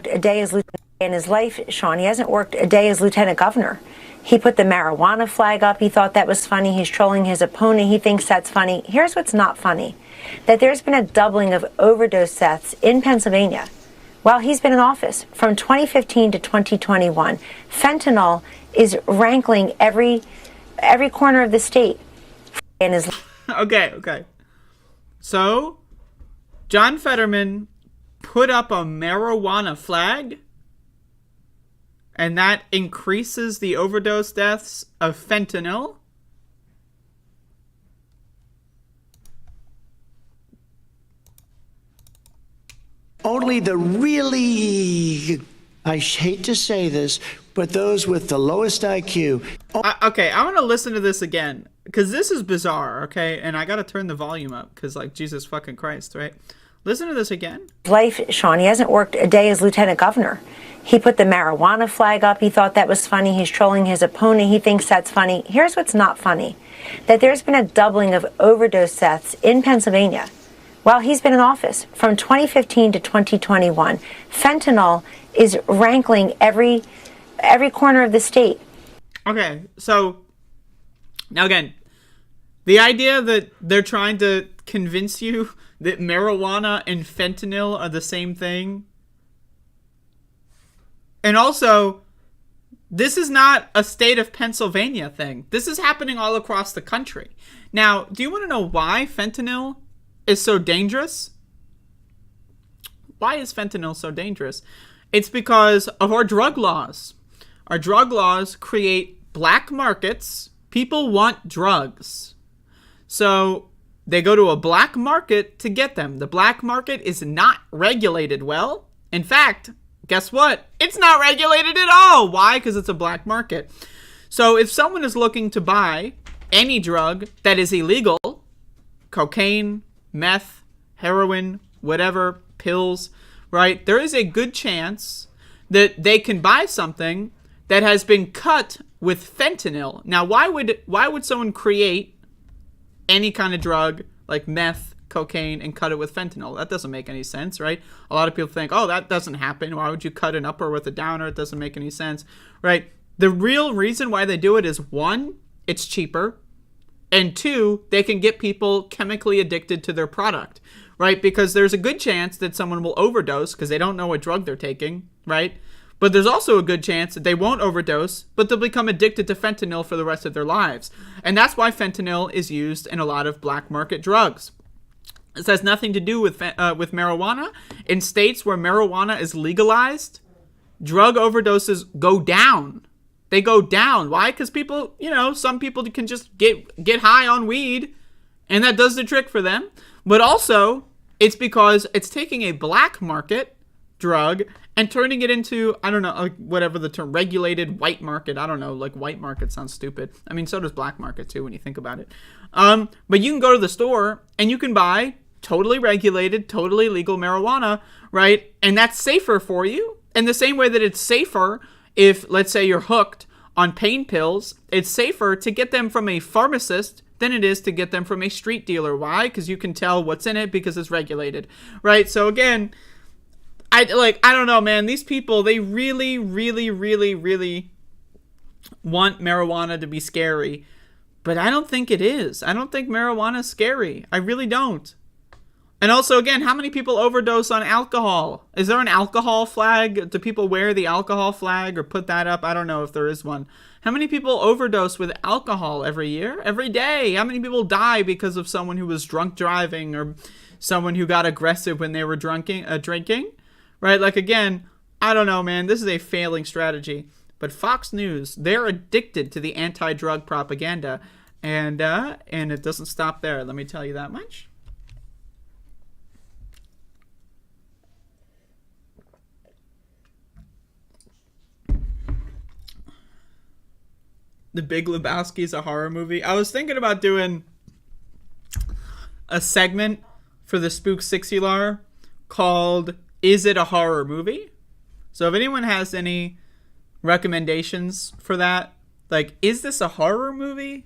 Speaker 11: A day as lieutenant in his life, Sean. He hasn't worked a day as lieutenant governor. He put the marijuana flag up. He thought that was funny. He's trolling his opponent. He thinks that's funny. Here's what's not funny: that there's been a doubling of overdose deaths in Pennsylvania while he's been in office from 2015 to 2021. Fentanyl is rankling every corner of the state. And is
Speaker 8: okay. So, John Fetterman put up a marijuana flag, and that increases the overdose deaths of fentanyl.
Speaker 3: Only the really, I hate to say this, but those with the lowest IQ.
Speaker 8: Okay, I want to listen to this again, because this is bizarre, okay? And I got to turn the volume up, because, like, Jesus fucking Christ, right? Listen to this again.
Speaker 11: Life, Sean, he hasn't worked a day as lieutenant governor. He put the marijuana flag up. He thought that was funny. He's trolling his opponent. He thinks that's funny. Here's what's not funny: that there's been a doubling of overdose deaths in Pennsylvania while he's been in office from 2015 to 2021. Fentanyl is rankling every corner of the state.
Speaker 8: Okay, so now again, the idea that they're trying to convince you that marijuana and fentanyl are the same thing. And also, this is not a state of Pennsylvania thing. This is happening all across the country. Now, do you want to know why fentanyl is so dangerous? why is fentanyl so dangerous? It's because of our drug laws. Our drug laws create black markets. People want drugs. So they go to a black market to get them. The black market is not regulated well. In fact, guess what? It's not regulated at all. Why? Because it's a black market. So if someone is looking to buy any drug that is illegal, cocaine, meth, heroin, whatever, pills, right? There is a good chance that they can buy something that has been cut with fentanyl. Now, why would someone create any kind of drug like meth, cocaine, and cut it with fentanyl? That doesn't make any sense, right? A lot of people think, oh, that doesn't happen. Why would you cut an upper with a downer? It doesn't make any sense, right? The real reason why they do it is, one, it's cheaper, and two, they can get people chemically addicted to their product, right? Because there's a good chance that someone will overdose because they don't know what drug they're taking, right? But there's also a good chance that they won't overdose, but they'll become addicted to fentanyl for the rest of their lives. And that's why fentanyl is used in a lot of black market drugs. This has nothing to do with marijuana. In states where marijuana is legalized, drug overdoses go down. They go down. Why? Because people, some people can just get high on weed, and that does the trick for them. But also, it's because it's taking a black market drug and turning it into, I don't know, like whatever the term, regulated white market. I don't know, like white market sounds stupid. I mean, so does black market too when you think about it. But you can go to the store and you can buy totally regulated, totally legal marijuana, right? And that's safer for you. In the same way that it's safer if, let's say, you're hooked on pain pills, it's safer to get them from a pharmacist than it is to get them from a street dealer. Why? Because you can tell what's in it because it's regulated, right? So again, I don't know, man. These people, they really, really, really, really want marijuana to be scary. But I don't think it is. I don't think marijuana is scary. I really don't. And also, again, how many people overdose on alcohol? Is there an alcohol flag? Do people wear the alcohol flag or put that up? I don't know if there is one. How many people overdose with alcohol every year? Every day? How many people die because of someone who was drunk driving or someone who got aggressive when they were drinking? Right? Like, again, I don't know, man. This is a failing strategy. But Fox News, they're addicted to the anti-drug propaganda. And it doesn't stop there. Let me tell you that much. The Big Lebowski is a horror movie. I was thinking about doing a segment for the Spook 60 called Is It a Horror Movie? So if anyone has any recommendations for that, like, is this a horror movie?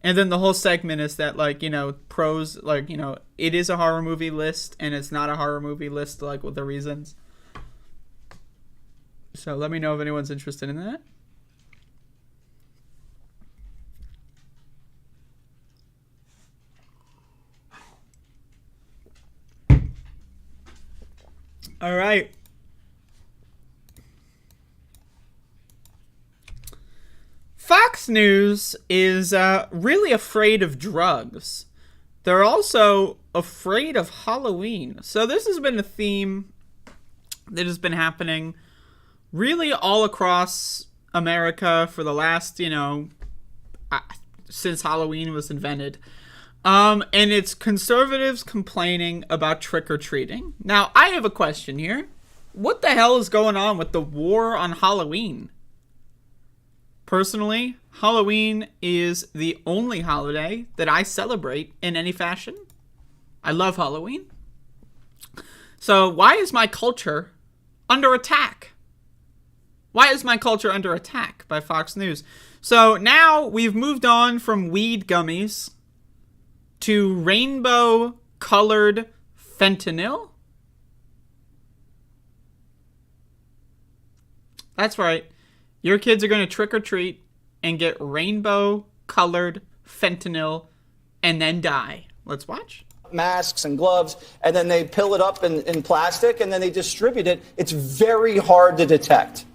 Speaker 8: And then the whole segment is that, like, pros, like, it is a horror movie list and it's not a horror movie list, like, with the reasons. So let me know if anyone's interested in that. All right. Fox News is really afraid of drugs. They're also afraid of Halloween. So this has been a theme that has been happening really all across America for the last, since Halloween was invented. And it's conservatives complaining about trick-or-treating. Now, I have a question here. What the hell is going on with the war on Halloween? Personally, Halloween is the only holiday that I celebrate in any fashion. I love Halloween. So why is my culture under attack? Why is my culture under attack by Fox News? So now we've moved on from weed gummies to rainbow-colored fentanyl. That's right. Your kids are going to trick-or-treat and get rainbow-colored fentanyl and then die. Let's watch.
Speaker 12: Masks and gloves, and then they pill it up in plastic, and then they distribute it. It's very hard to detect.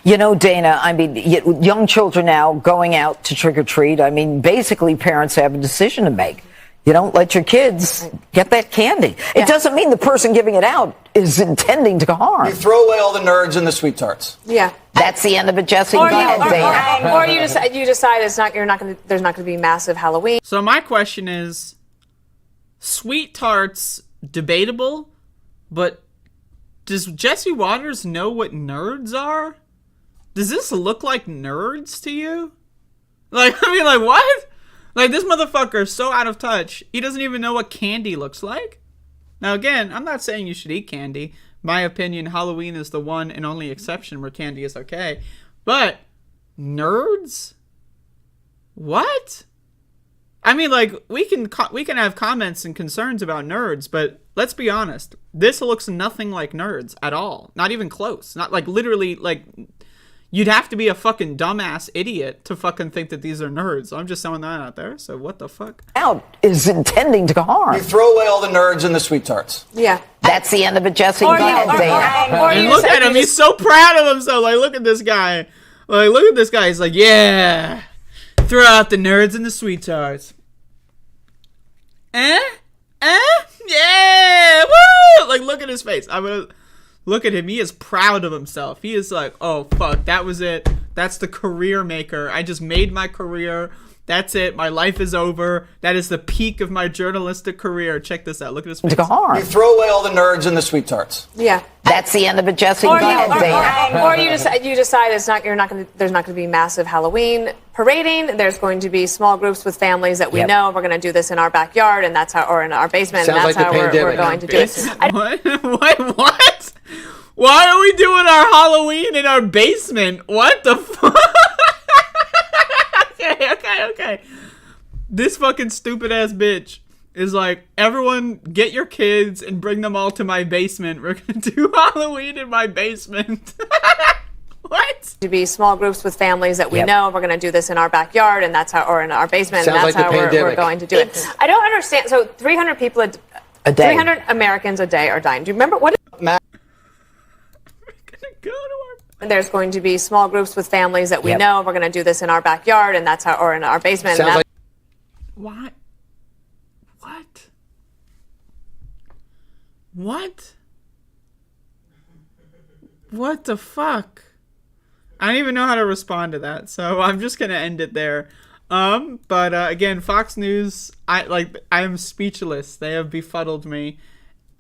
Speaker 6: Dana, I mean, young children now going out to trick-or-treat. I mean, basically, parents have a decision to make. You don't let your kids get that candy. It doesn't mean the person giving it out is intending to harm.
Speaker 12: You throw away all the nerds and the sweet tarts.
Speaker 13: Yeah.
Speaker 6: That's the end of it, Jesse.
Speaker 13: Or,
Speaker 6: Go ahead, Dana.
Speaker 13: or you decide there's not going to be massive Halloween.
Speaker 8: So my question is, sweet tarts, debatable, but does Jesse Waters know what nerds are? Does this look like nerds to you? Like, I mean, like, what? Like, this motherfucker is so out of touch, he doesn't even know what candy looks like. Now, again, I'm not saying you should eat candy. My opinion, Halloween is the one and only exception where candy is okay. But, nerds? What? I mean, like, we can have comments and concerns about nerds, but let's be honest. This looks nothing like nerds at all. Not even close. Not, like, literally, like, you'd have to be a fucking dumbass idiot to fucking think that these are nerds. So I'm just throwing that out there. So what the fuck?
Speaker 6: Is intending to harm.
Speaker 12: You throw away all the nerds and the sweet tarts.
Speaker 13: Yeah.
Speaker 6: That's the end of it, Jesse. Go ahead, Dana.
Speaker 8: And look at him. He's so proud of himself. Like, look at this guy. Like, look at this guy. He's like, yeah. Throw out the nerds and the sweet tarts. Yeah. Woo! Like, look at his face. I'm gonna look at him. He is proud of himself. He is like, oh, fuck. That was it. That's the career maker. I just made my career. That's it. My life is over. That is the peak of my journalistic career. Check this out. Look at his face.
Speaker 12: You throw away all the nerds and the sweet tarts.
Speaker 13: Yeah.
Speaker 6: That's the end of it, Jesse. Go ahead, Dana.
Speaker 13: Or you decide there's not going to be massive Halloween parading. There's going to be small groups with families that we know. We're going to do this in our backyard, and that's how, or in our basement,
Speaker 12: Sounds
Speaker 13: and that's
Speaker 12: like
Speaker 13: how we're going to do it.
Speaker 8: What? Why are we doing our Halloween in our basement? What the fuck? Okay. This fucking stupid ass bitch is like, everyone get your kids and bring them all to my basement. We're gonna do Halloween in my basement. What?
Speaker 13: To be small groups with families that we know. We're going to do this in our backyard, and that's how, or in our basement,
Speaker 12: Sounds
Speaker 13: and that's
Speaker 12: like
Speaker 13: how we're going to do it. I don't understand. So 300 people a day. 300 Americans a day are dying. Do you remember what? There's going to be small groups with families that we know. We're going to do this in our backyard, and that's how, or in our basement.
Speaker 12: Sounds
Speaker 13: and
Speaker 12: like
Speaker 8: What? What? What the fuck? I don't even know how to respond to that, so I'm just gonna end it there. But again, Fox News, I am speechless. They have befuddled me,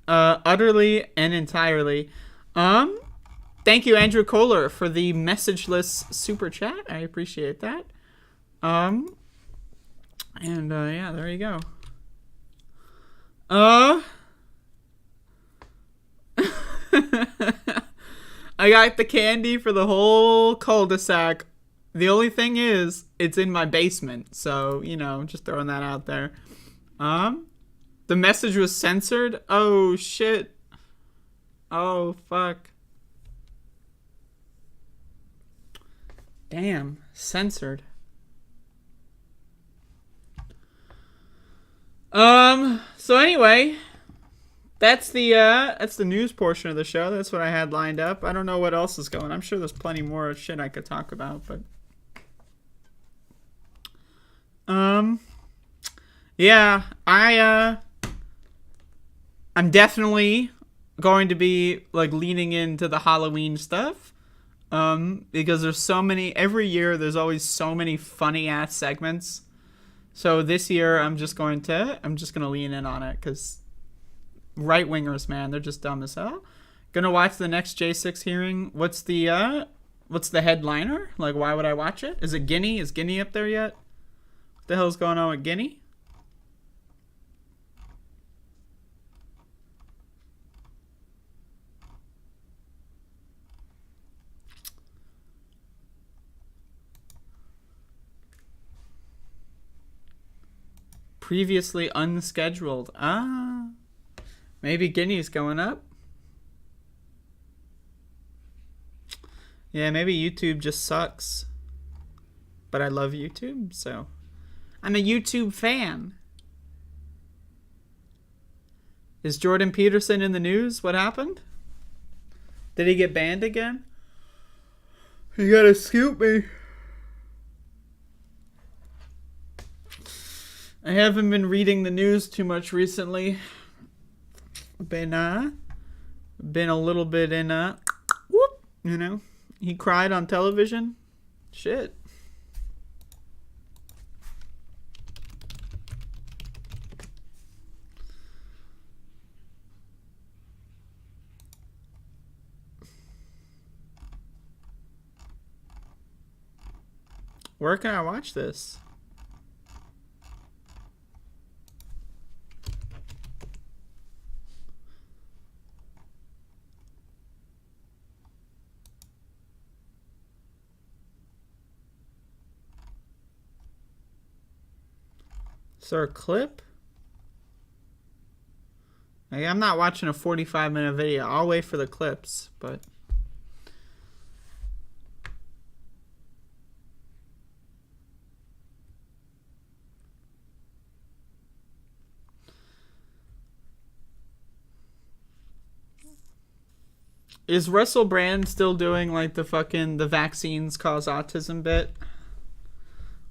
Speaker 8: utterly and entirely. Thank you, Andrew Kohler, for the messageless super chat. I appreciate that. And yeah, there you go. I got the candy for the whole cul-de-sac. The only thing is, it's in my basement. So, you know, just throwing that out there. The message was censored. Oh, shit. Oh, fuck. Damn, censored. So anyway, that's the news portion of the show. That's what I had lined up. I don't know what else is going. I'm sure there's plenty more shit I could talk about, but yeah, I'm definitely going to be like leaning into the Halloween stuff. Because there's so many, every year there's always so many funny ass segments. So this year I'm just gonna lean in on it, because right wingers, man, they're just dumb as hell. Gonna watch the next J6 hearing. What's the headliner? Like, why would I watch it? Is it Guinea? Is Guinea up there yet? What the hell's going on with Guinea? Previously unscheduled. Maybe Guinea's going up. Yeah, maybe YouTube just sucks. But I love YouTube, so I'm a YouTube fan. Is Jordan Peterson in the news? What happened? Did he get banned again? You gotta scoop me. I haven't been reading the news too much recently. But been a little bit in whoop, you know, he cried on television. Shit. Where can I watch this? Is there a clip? Hey, I'm not watching a 45-minute video. I'll wait for the clips, but... Is Russell Brand still doing like the vaccines cause autism bit?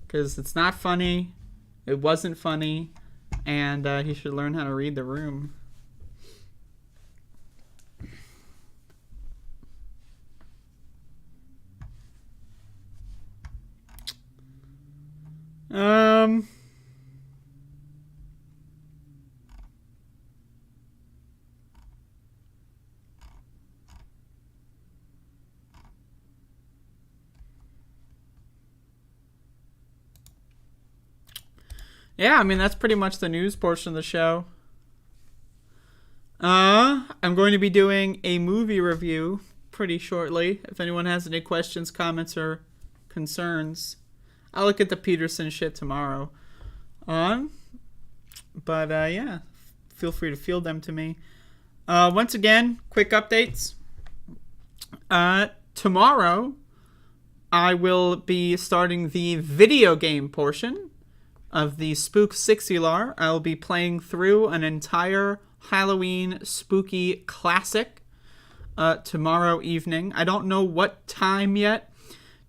Speaker 8: Because it's not funny. It wasn't funny. And he should learn how to read the room. Yeah, I mean, that's pretty much the news portion of the show. I'm going to be doing a movie review pretty shortly. If anyone has any questions, comments, or concerns, I'll look at the Peterson shit tomorrow. But yeah, feel free to field them to me. Once again, quick updates. Tomorrow, I will be starting the video game portion of the Spook 60lar. I'll be playing through an entire Halloween spooky classic tomorrow evening. I don't know what time yet.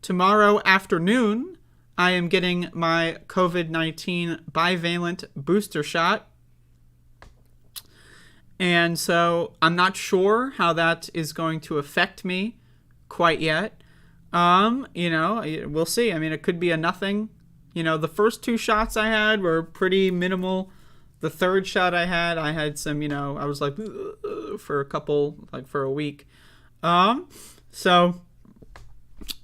Speaker 8: Tomorrow afternoon, I am getting my COVID-19 bivalent booster shot. And so I'm not sure how that is going to affect me quite yet. You know, we'll see. I mean, it could be a nothing. You know, the first two shots I had were pretty minimal. The third shot I had some, you know, I was like for a couple, like for a week. So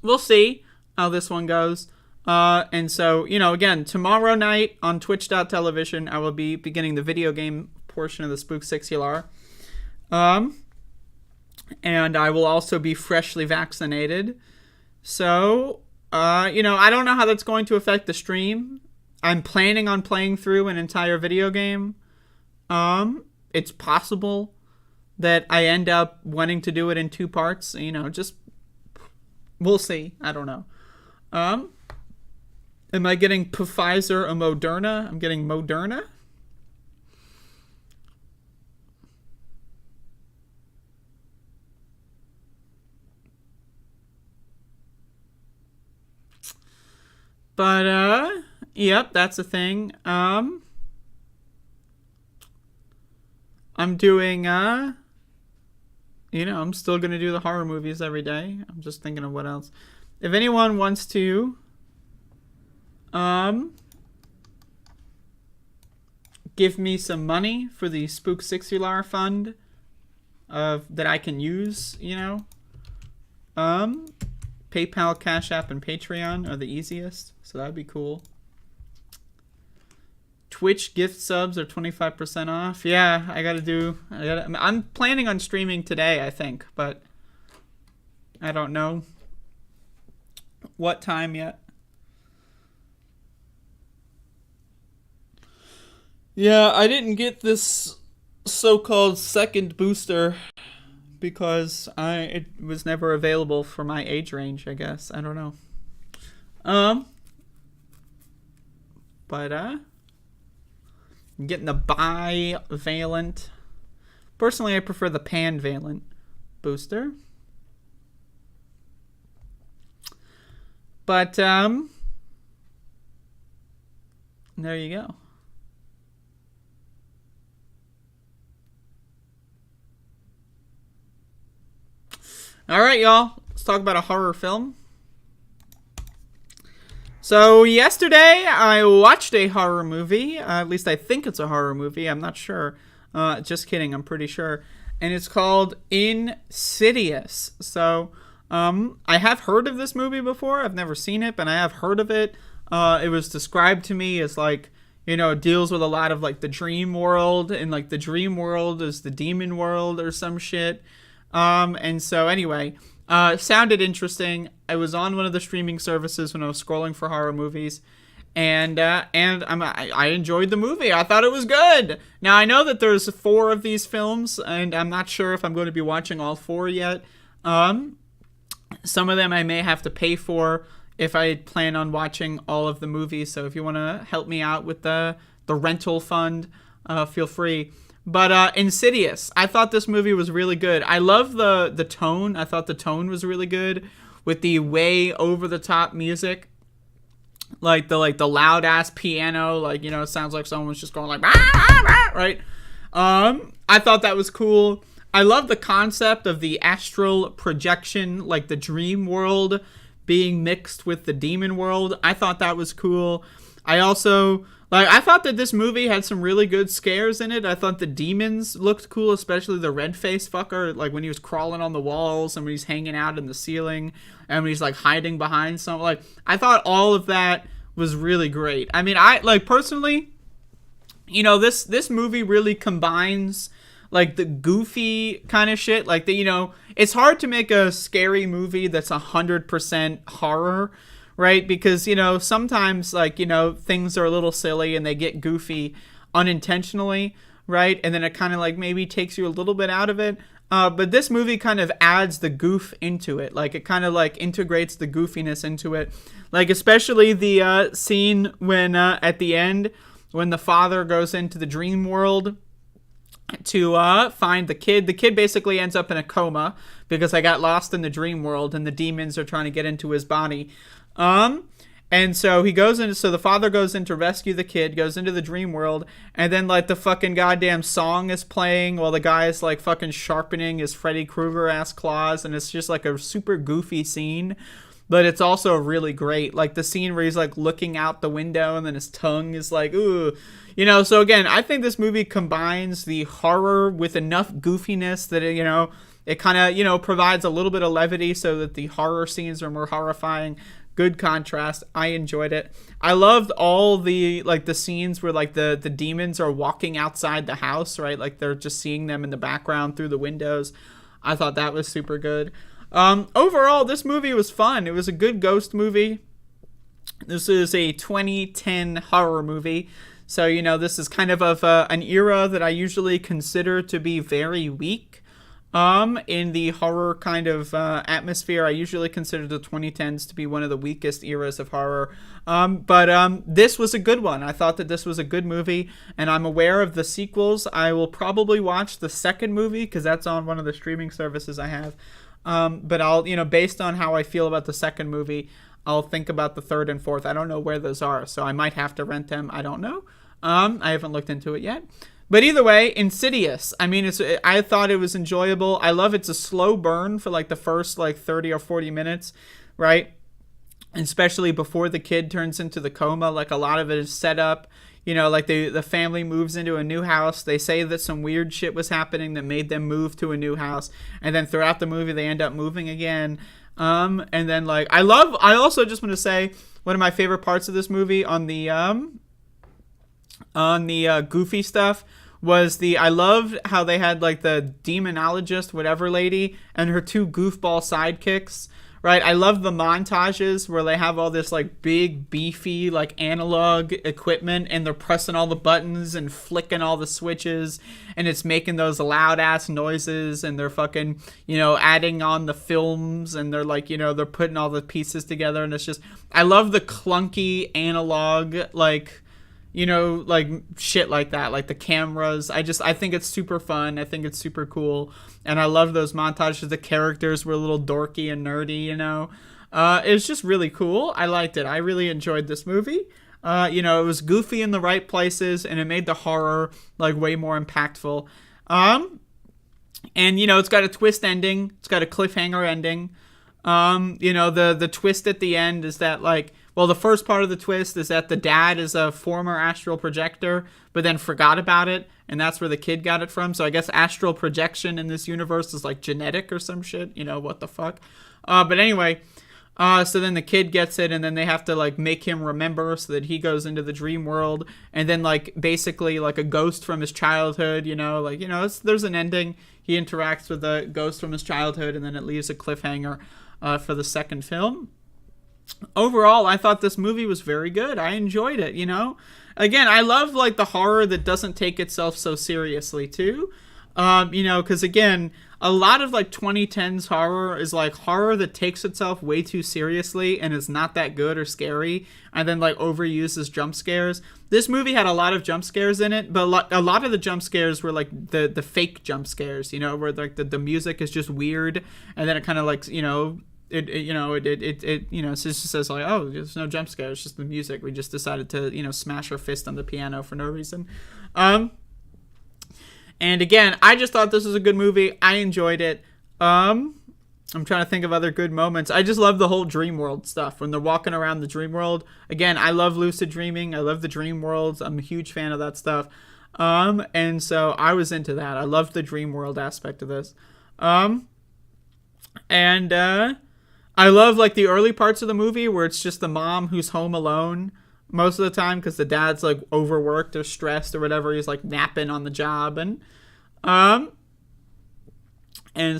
Speaker 8: we'll see how this one goes. And so, you know, again, tomorrow night on twitch.tv, I will be beginning the video game portion of the Spook 60lar. And I will also be freshly vaccinated. So, you know, I don't know how that's going to affect the stream. I'm planning on playing through an entire video game. It's possible that I end up wanting to do it in 2 parts. You know, just we'll see. I don't know. Am I getting Pfizer or Moderna? I'm getting Moderna. But, yep, that's a thing. I'm doing, you know, I'm still going to do the horror movies every day. I'm just thinking of what else. If anyone wants to, give me some money for the Spook 60lar fund, that I can use, you know, PayPal, Cash App, and Patreon are the easiest, so that'd be cool. Twitch gift subs are 25% off. Yeah, I'm planning on streaming today, I think, but I don't know what time yet. Yeah, I didn't get this so-called second booster because it was never available for my age range, I guess. I don't know. But I'm getting the bivalent. Personally, I prefer the panvalent booster. But there you go. All right, y'all. Let's talk about a horror film. So yesterday I watched a horror movie. At least I think it's a horror movie. I'm not sure. Just kidding. I'm pretty sure. And it's called Insidious. So I have heard of this movie before. I've never seen it, but I have heard of it. It was described to me as like, you know, it deals with a lot of like the dream world, and like the dream world is the demon world or some shit. And so anyway, sounded interesting. I was on one of the streaming services when I was scrolling for horror movies, and I enjoyed the movie. I thought it was good. Now I know that there's 4 of these films, and I'm not sure if I'm going to be watching all 4 yet. Some of them I may have to pay for if I plan on watching all of the movies. So if you want to help me out with the rental fund, feel free. But Insidious, I thought this movie was really good. I love the tone. I thought the tone was really good with the way over the top music, like the loud ass piano, like, you know, it sounds like someone's just going like right. I thought that was cool. I love the concept of the astral projection, like the dream world being mixed with the demon world. I thought that was cool. I also, like, I thought that this movie had some really good scares in it. I thought the demons looked cool, especially the red-faced fucker, like when he was crawling on the walls and when he's hanging out in the ceiling and when he's like hiding behind something. Like, I thought all of that was really great. I mean, I, like, personally, you know, this movie really combines like the goofy kind of shit, like the, you know, it's hard to make a scary movie that's 100% horror, right? Because, you know, sometimes, like, you know, things are a little silly and they get goofy unintentionally, right? And then it kind of like maybe takes you a little bit out of it. But this movie kind of adds the goof into it. Like, it kind of like integrates the goofiness into it. Like, especially the scene when at the end, when the father goes into the dream world to find the kid. The kid basically ends up in a coma because I got lost in the dream world and the demons are trying to get into his body. And so he goes in, so the father goes in to rescue the kid, goes into the dream world, and then like the fucking goddamn song is playing while the guy is like fucking sharpening his Freddy Krueger ass claws, and it's just like a super goofy scene. But it's also really great. Like the scene where he's like looking out the window and then his tongue is like, ooh. You know, so again, I think this movie combines the horror with enough goofiness that, it, you know, it kind of, you know, provides a little bit of levity so that the horror scenes are more horrifying. Good contrast. I enjoyed it. I loved all the, like, the scenes where, like, the demons are walking outside the house, right? Like, they're just seeing them in the background through the windows. I thought that was super good. Overall, this movie was fun. It was a good ghost movie. This is a 2010 horror movie. So, you know, this is kind of an era that I usually consider to be very weak in the horror kind of atmosphere. I usually consider the 2010s to be one of the weakest eras of horror. But this was a good one. I thought that this was a good movie, and I'm aware of the sequels. I will probably watch the second movie because that's on one of the streaming services I have. But I'll, you know, based on how I feel about the second movie, I'll think about the third and fourth. I don't know where those are, so I might have to rent them. I don't know. I haven't looked into it yet. But either way, Insidious. I mean, I thought it was enjoyable. I love it's a slow burn for like the first like 30 or 40 minutes, right? Especially before the kid turns into the coma. Like a lot of it is set up. You know, like the family moves into a new house. They say that some weird shit was happening that made them move to a new house. And then throughout the movie, they end up moving again. And then like, I also just want to say one of my favorite parts of this movie on the goofy stuff was I loved how they had like the demonologist, whatever lady, and her 2 goofball sidekicks. Right, I love the montages where they have all this like big beefy like analog equipment and they're pressing all the buttons and flicking all the switches and it's making those loud ass noises and they're fucking, you know, adding on the films and they're like, you know, they're putting all the pieces together and it's just, I love the clunky analog like, you know, like shit like that, like the cameras. I think it's super fun. I think it's super cool. And I love those montages. The characters were a little dorky and nerdy, you know. It was just really cool. I liked it. I really enjoyed this movie. You know, it was goofy in the right places and it made the horror like way more impactful. And, you know, it's got a twist ending. It's got a cliffhanger ending. You know, the twist at the end is that, like, well, the first part of the twist is that the dad is a former astral projector, but then forgot about it, and that's where the kid got it from. So I guess astral projection in this universe is, like, genetic or some shit. You know, what the fuck? But anyway, so then the kid gets it, and then they have to, like, make him remember so that he goes into the dream world, and then, like, basically, like, a ghost from his childhood, you know, like, you know, there's an ending. He interacts with a ghost from his childhood, and then it leaves a cliffhanger for the second film. Overall, I thought this movie was very good. I enjoyed it, you know? Again, I love, like, the horror that doesn't take itself so seriously, too. You know, because, again, a lot of, like, 2010s horror is, like, horror that takes itself way too seriously and is not that good or scary, and then, like, overuses jump scares. This movie had a lot of jump scares in it, but a lot of the jump scares were, like, the fake jump scares, you know, where, like, the music is just weird, and then it kind of, like, you know... It you know, it just says, like, oh, there's no jump scare, it's just the music. We just decided to, you know, smash our fist on the piano for no reason. And again, I just thought this was a good movie. I enjoyed it. I'm trying to think of other good moments. I just love the whole dream world stuff when they're walking around the dream world. Again, I love lucid dreaming. I love the dream worlds. I'm a huge fan of that stuff. And so I was into that. I loved the dream world aspect of this. I love, like, the early parts of the movie where it's just the mom who's home alone most of the time because the dad's, like, overworked or stressed or whatever. He's, like, napping on the job. And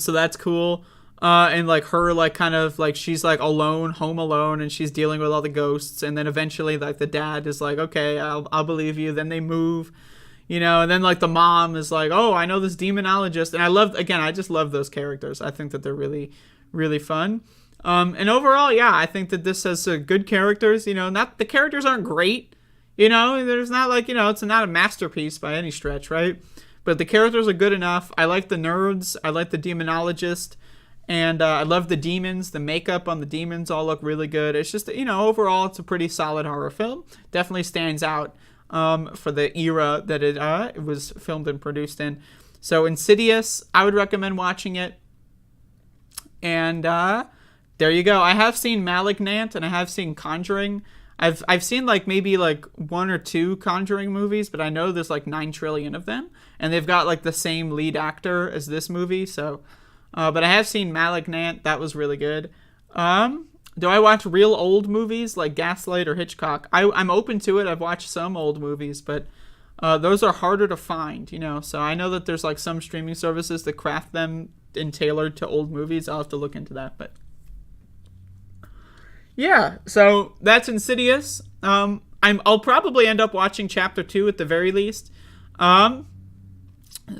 Speaker 8: so that's cool. And, like, her, like, kind of, like, she's, like, alone, home alone, and she's dealing with all the ghosts. And then eventually, like, the dad is like, okay, I'll believe you. Then they move, you know, and then, like, the mom is like, oh, I know this demonologist. And I just love those characters. I think that they're really, really fun. And overall, yeah, I think that this has good characters, you know, the characters aren't great, you know, there's not, like, you know, it's not a masterpiece by any stretch, right? But the characters are good enough. I like the nerds. I like the demonologist. And I love the demons. The makeup on the demons all look really good. It's just, you know, overall, it's a pretty solid horror film. Definitely stands out for the era that it was filmed and produced in. So Insidious, I would recommend watching it. And there you go. I have seen Malignant and I have seen Conjuring. I've seen, like, maybe, like, 1 or 2 Conjuring movies, but I know there's, like, 9 trillion of them. And they've got, like, the same lead actor as this movie, so... but I have seen Malignant. That was really good. Do I watch real old movies like Gaslight or Hitchcock? I'm open to it. I've watched some old movies, but those are harder to find, you know. So I know that there's, like, some streaming services that craft them and tailored to old movies. I'll have to look into that, but... yeah, so that's Insidious. I'll probably end up watching Chapter 2 at the very least.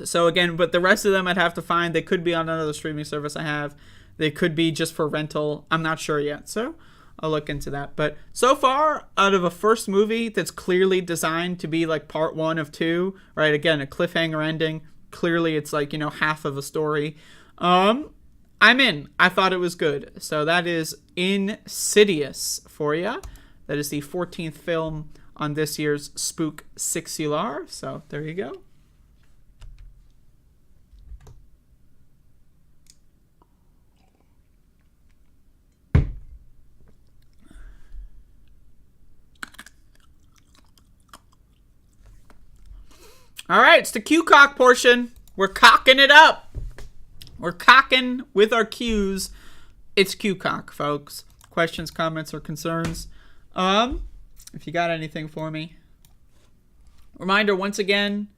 Speaker 8: So again, but the rest of them I'd have to find. They could be on another streaming service I have. They could be just for rental. I'm not sure yet, so I'll look into that. But so far, out of a first movie that's clearly designed to be, like, part 1 of 2, right? Again, a cliffhanger ending. Clearly, it's, like, you know, half of a story. I'm in. I thought it was good. So that is Insidious for you. That is the 14th film on this year's Spook Sixular. So there you go. All right, it's the Q-cock portion. We're cocking it up. We're cocking with our Q's. It's Q-cock, folks. Questions, comments, or concerns. If you got anything for me. Reminder once again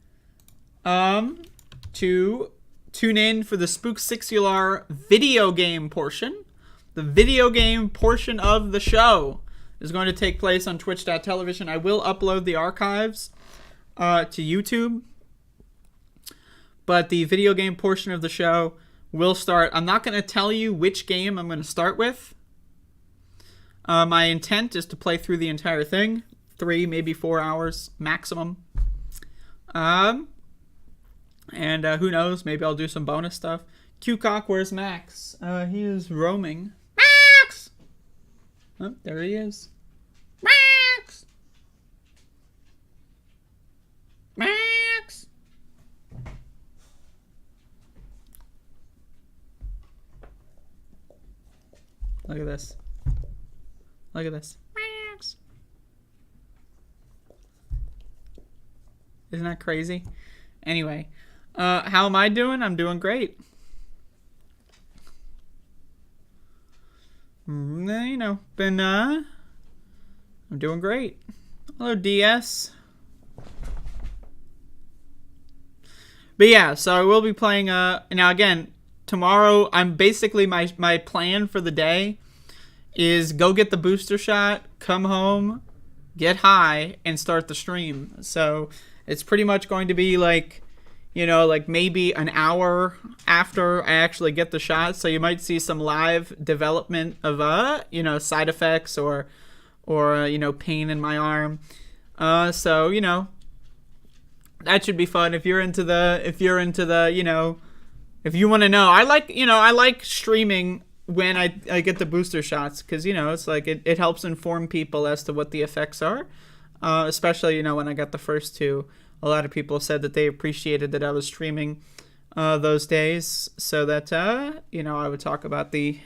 Speaker 8: to tune in for the Spook Sixular video game portion. The video game portion of the show is going to take place on twitch.tv. I will upload the archives to YouTube. But the video game portion of the show will start. I'm not going to tell you which game I'm going to start with. My intent is to play through the entire thing. 3, maybe 4 hours maximum. And who knows? Maybe I'll do some bonus stuff. Q-cock, where's Max? He is roaming. Max! Oh, there he is. Max! Max! Look at this. Look at this. Isn't that crazy? Anyway, how am I doing? I'm doing great. You know, I'm doing great. Hello, DS. But yeah, so I will be playing, now again, tomorrow, I'm basically, my plan for the day is go get the booster shot, come home, get high, and start the stream. So it's pretty much going to be like, you know, like maybe an hour after I actually get the shot. So you might see some live development of, you know, side effects or you know, pain in my arm. So, you know, that should be fun if you're into the, you know, if you want to know. I like streaming when I get the booster shots, because, you know, it's like it helps inform people as to what the effects are. Especially, you know, when I got the first two, a lot of people said that they appreciated that I was streaming those days, so that, you know, I would talk about the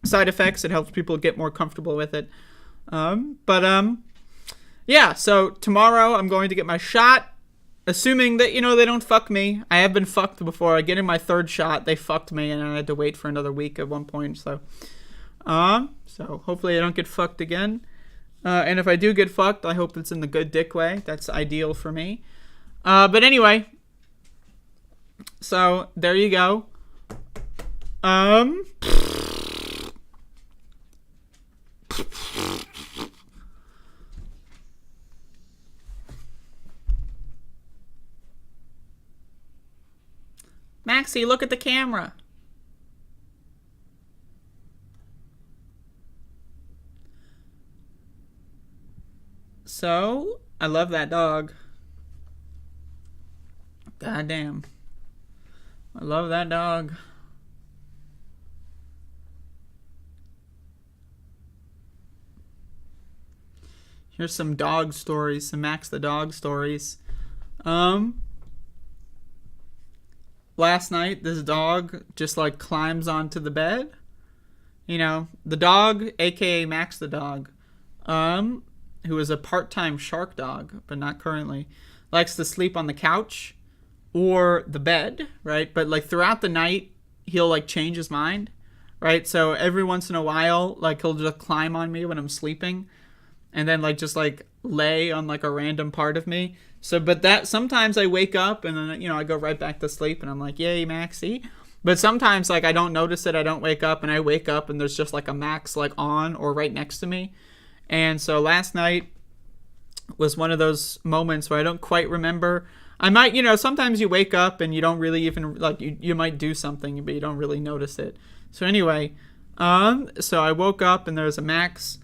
Speaker 8: side effects. It helps people get more comfortable with it. Yeah, so tomorrow I'm going to get my shot, assuming that, you know, they don't fuck me. I have been fucked before. I get in my third shot, they fucked me, and I had to wait for another week at one point, so hopefully I don't get fucked again. And if I do get fucked, I hope it's in the good dick way. That's ideal for me. But anyway, so there you go. Maxie, look at the camera. So, I love that dog. God damn. I love that dog. Here's some dog stories, some Max the dog stories. Last night, this dog just like climbs onto the bed. You know, the dog, aka Max the dog, who is a part-time shark dog, but not currently, likes to sleep on the couch or the bed, right? But like throughout the night, he'll like change his mind, right? So every once in a while, like he'll just climb on me when I'm sleeping, and then like just like lay on like a random part of me. So, but that sometimes I wake up and then, you know, I go right back to sleep and I'm like, yay, Maxie. But sometimes like I don't notice it, I don't wake up, and I wake up and there's just like a Max like on or right next to me. And so last night was one of those moments where I don't quite remember. I might, you know, sometimes you wake up and you don't really even, like, you might do something, but you don't really notice it. So anyway, so I woke up and there was a Max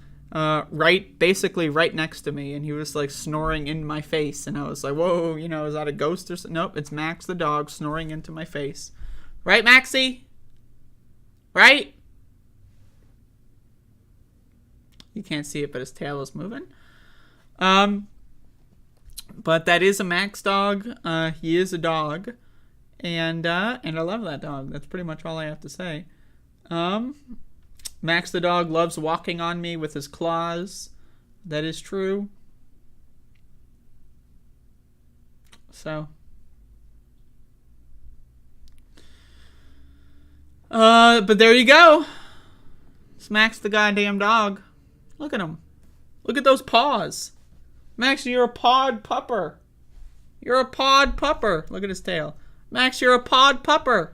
Speaker 8: basically right next to me, and he was like snoring in my face, and I was like, whoa, you know, is that a ghost or something? Nope, it's Max the dog snoring into my face. Right, Maxie? Right? You can't see it, but his tail is moving. But that is a Max dog. He is a dog, and I love that dog. That's pretty much all I have to say. Max the dog loves walking on me with his claws. That is true. So, but there you go. It's Max the goddamn dog. Look at him. Look at those paws. Max, you're a pod pupper. You're a pod pupper. Look at his tail. Max, you're a pod pupper.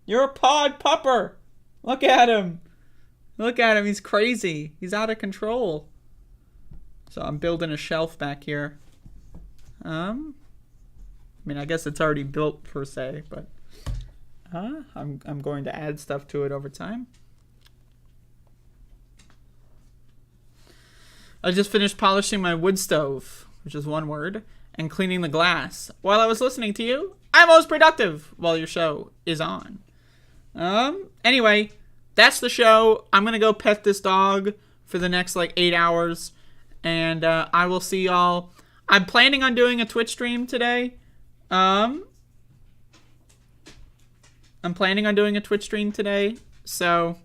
Speaker 8: You're a pod pupper. Look at him. Look at him. He's crazy. He's out of control. So I'm building a shelf back here. I mean, I guess it's already built per se, but I'm going to add stuff to it over time. I just finished polishing my wood stove, which is one word, and cleaning the glass. While I was listening to you, I'm most productive while your show is on. Anyway, that's the show. I'm going to go pet this dog for the next, 8 hours, and I will see y'all. I'm planning on doing a Twitch stream today. I'm planning on doing a Twitch stream today, so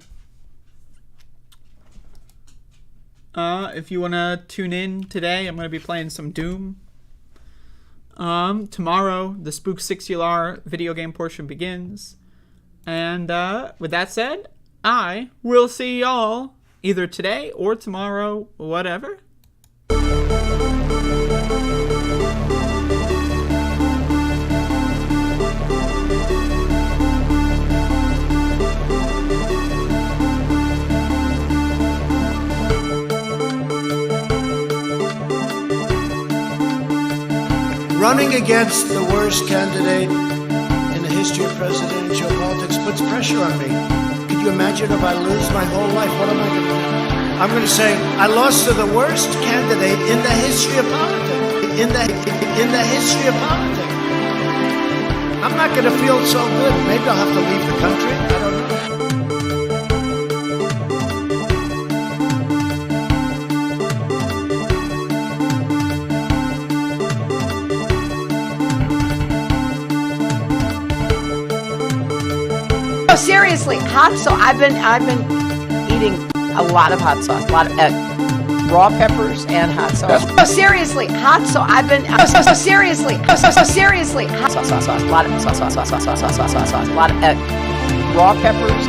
Speaker 8: if you want to tune in today, I'm going to be playing some Doom. Tomorrow, the Spook-6ular video game portion begins. And with that said, I will see y'all either today or tomorrow, whatever.
Speaker 3: Running against the worst candidate in the history of presidential politics puts pressure on me. Could you imagine if I lose my whole life? What am I going to do? I'm going to say, I lost to the worst candidate in the history of politics. In the history of politics. I'm not going to feel so good. Maybe I'll have to leave the country. I don't know.
Speaker 6: 'em. Seriously, hot sauce. I've been eating a lot of hot sauce, a lot of raw peppers and hot sauce. Seriously, hot sauce. I've been seriously hot sauce, a lot of sauce, a lot of raw peppers.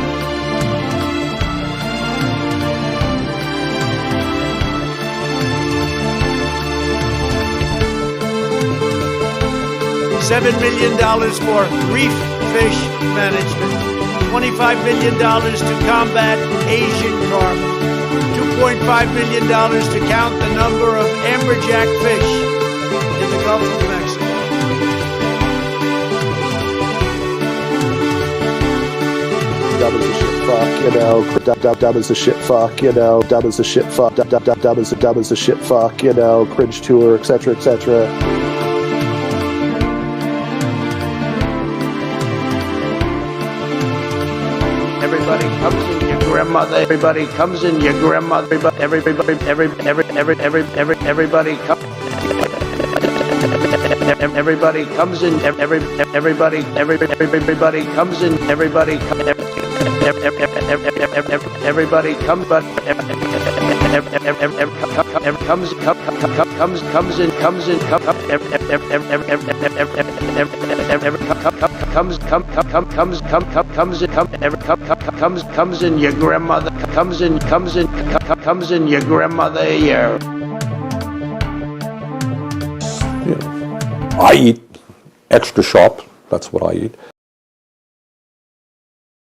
Speaker 3: $7 million for reef fish management, $25 million to combat Asian carp, $2.5 million to count the number of amberjack fish in the Gulf of Mexico.
Speaker 14: Dub is a shit fuck, you know. Dub is a shit fuck, you know. Dub is a shit fuck. Dub is a shit fuck, you know. Cringe tour, etc., etc.
Speaker 3: Everybody comes in your grandmother. Everybody comes in your grandmother. Everybody comes. Everybody comes in. Everybody comes in. Everybody comes, but comes in. Comes in your grandmother. Comes in your grandmother ear.
Speaker 14: I eat extra sharp. That's what I eat.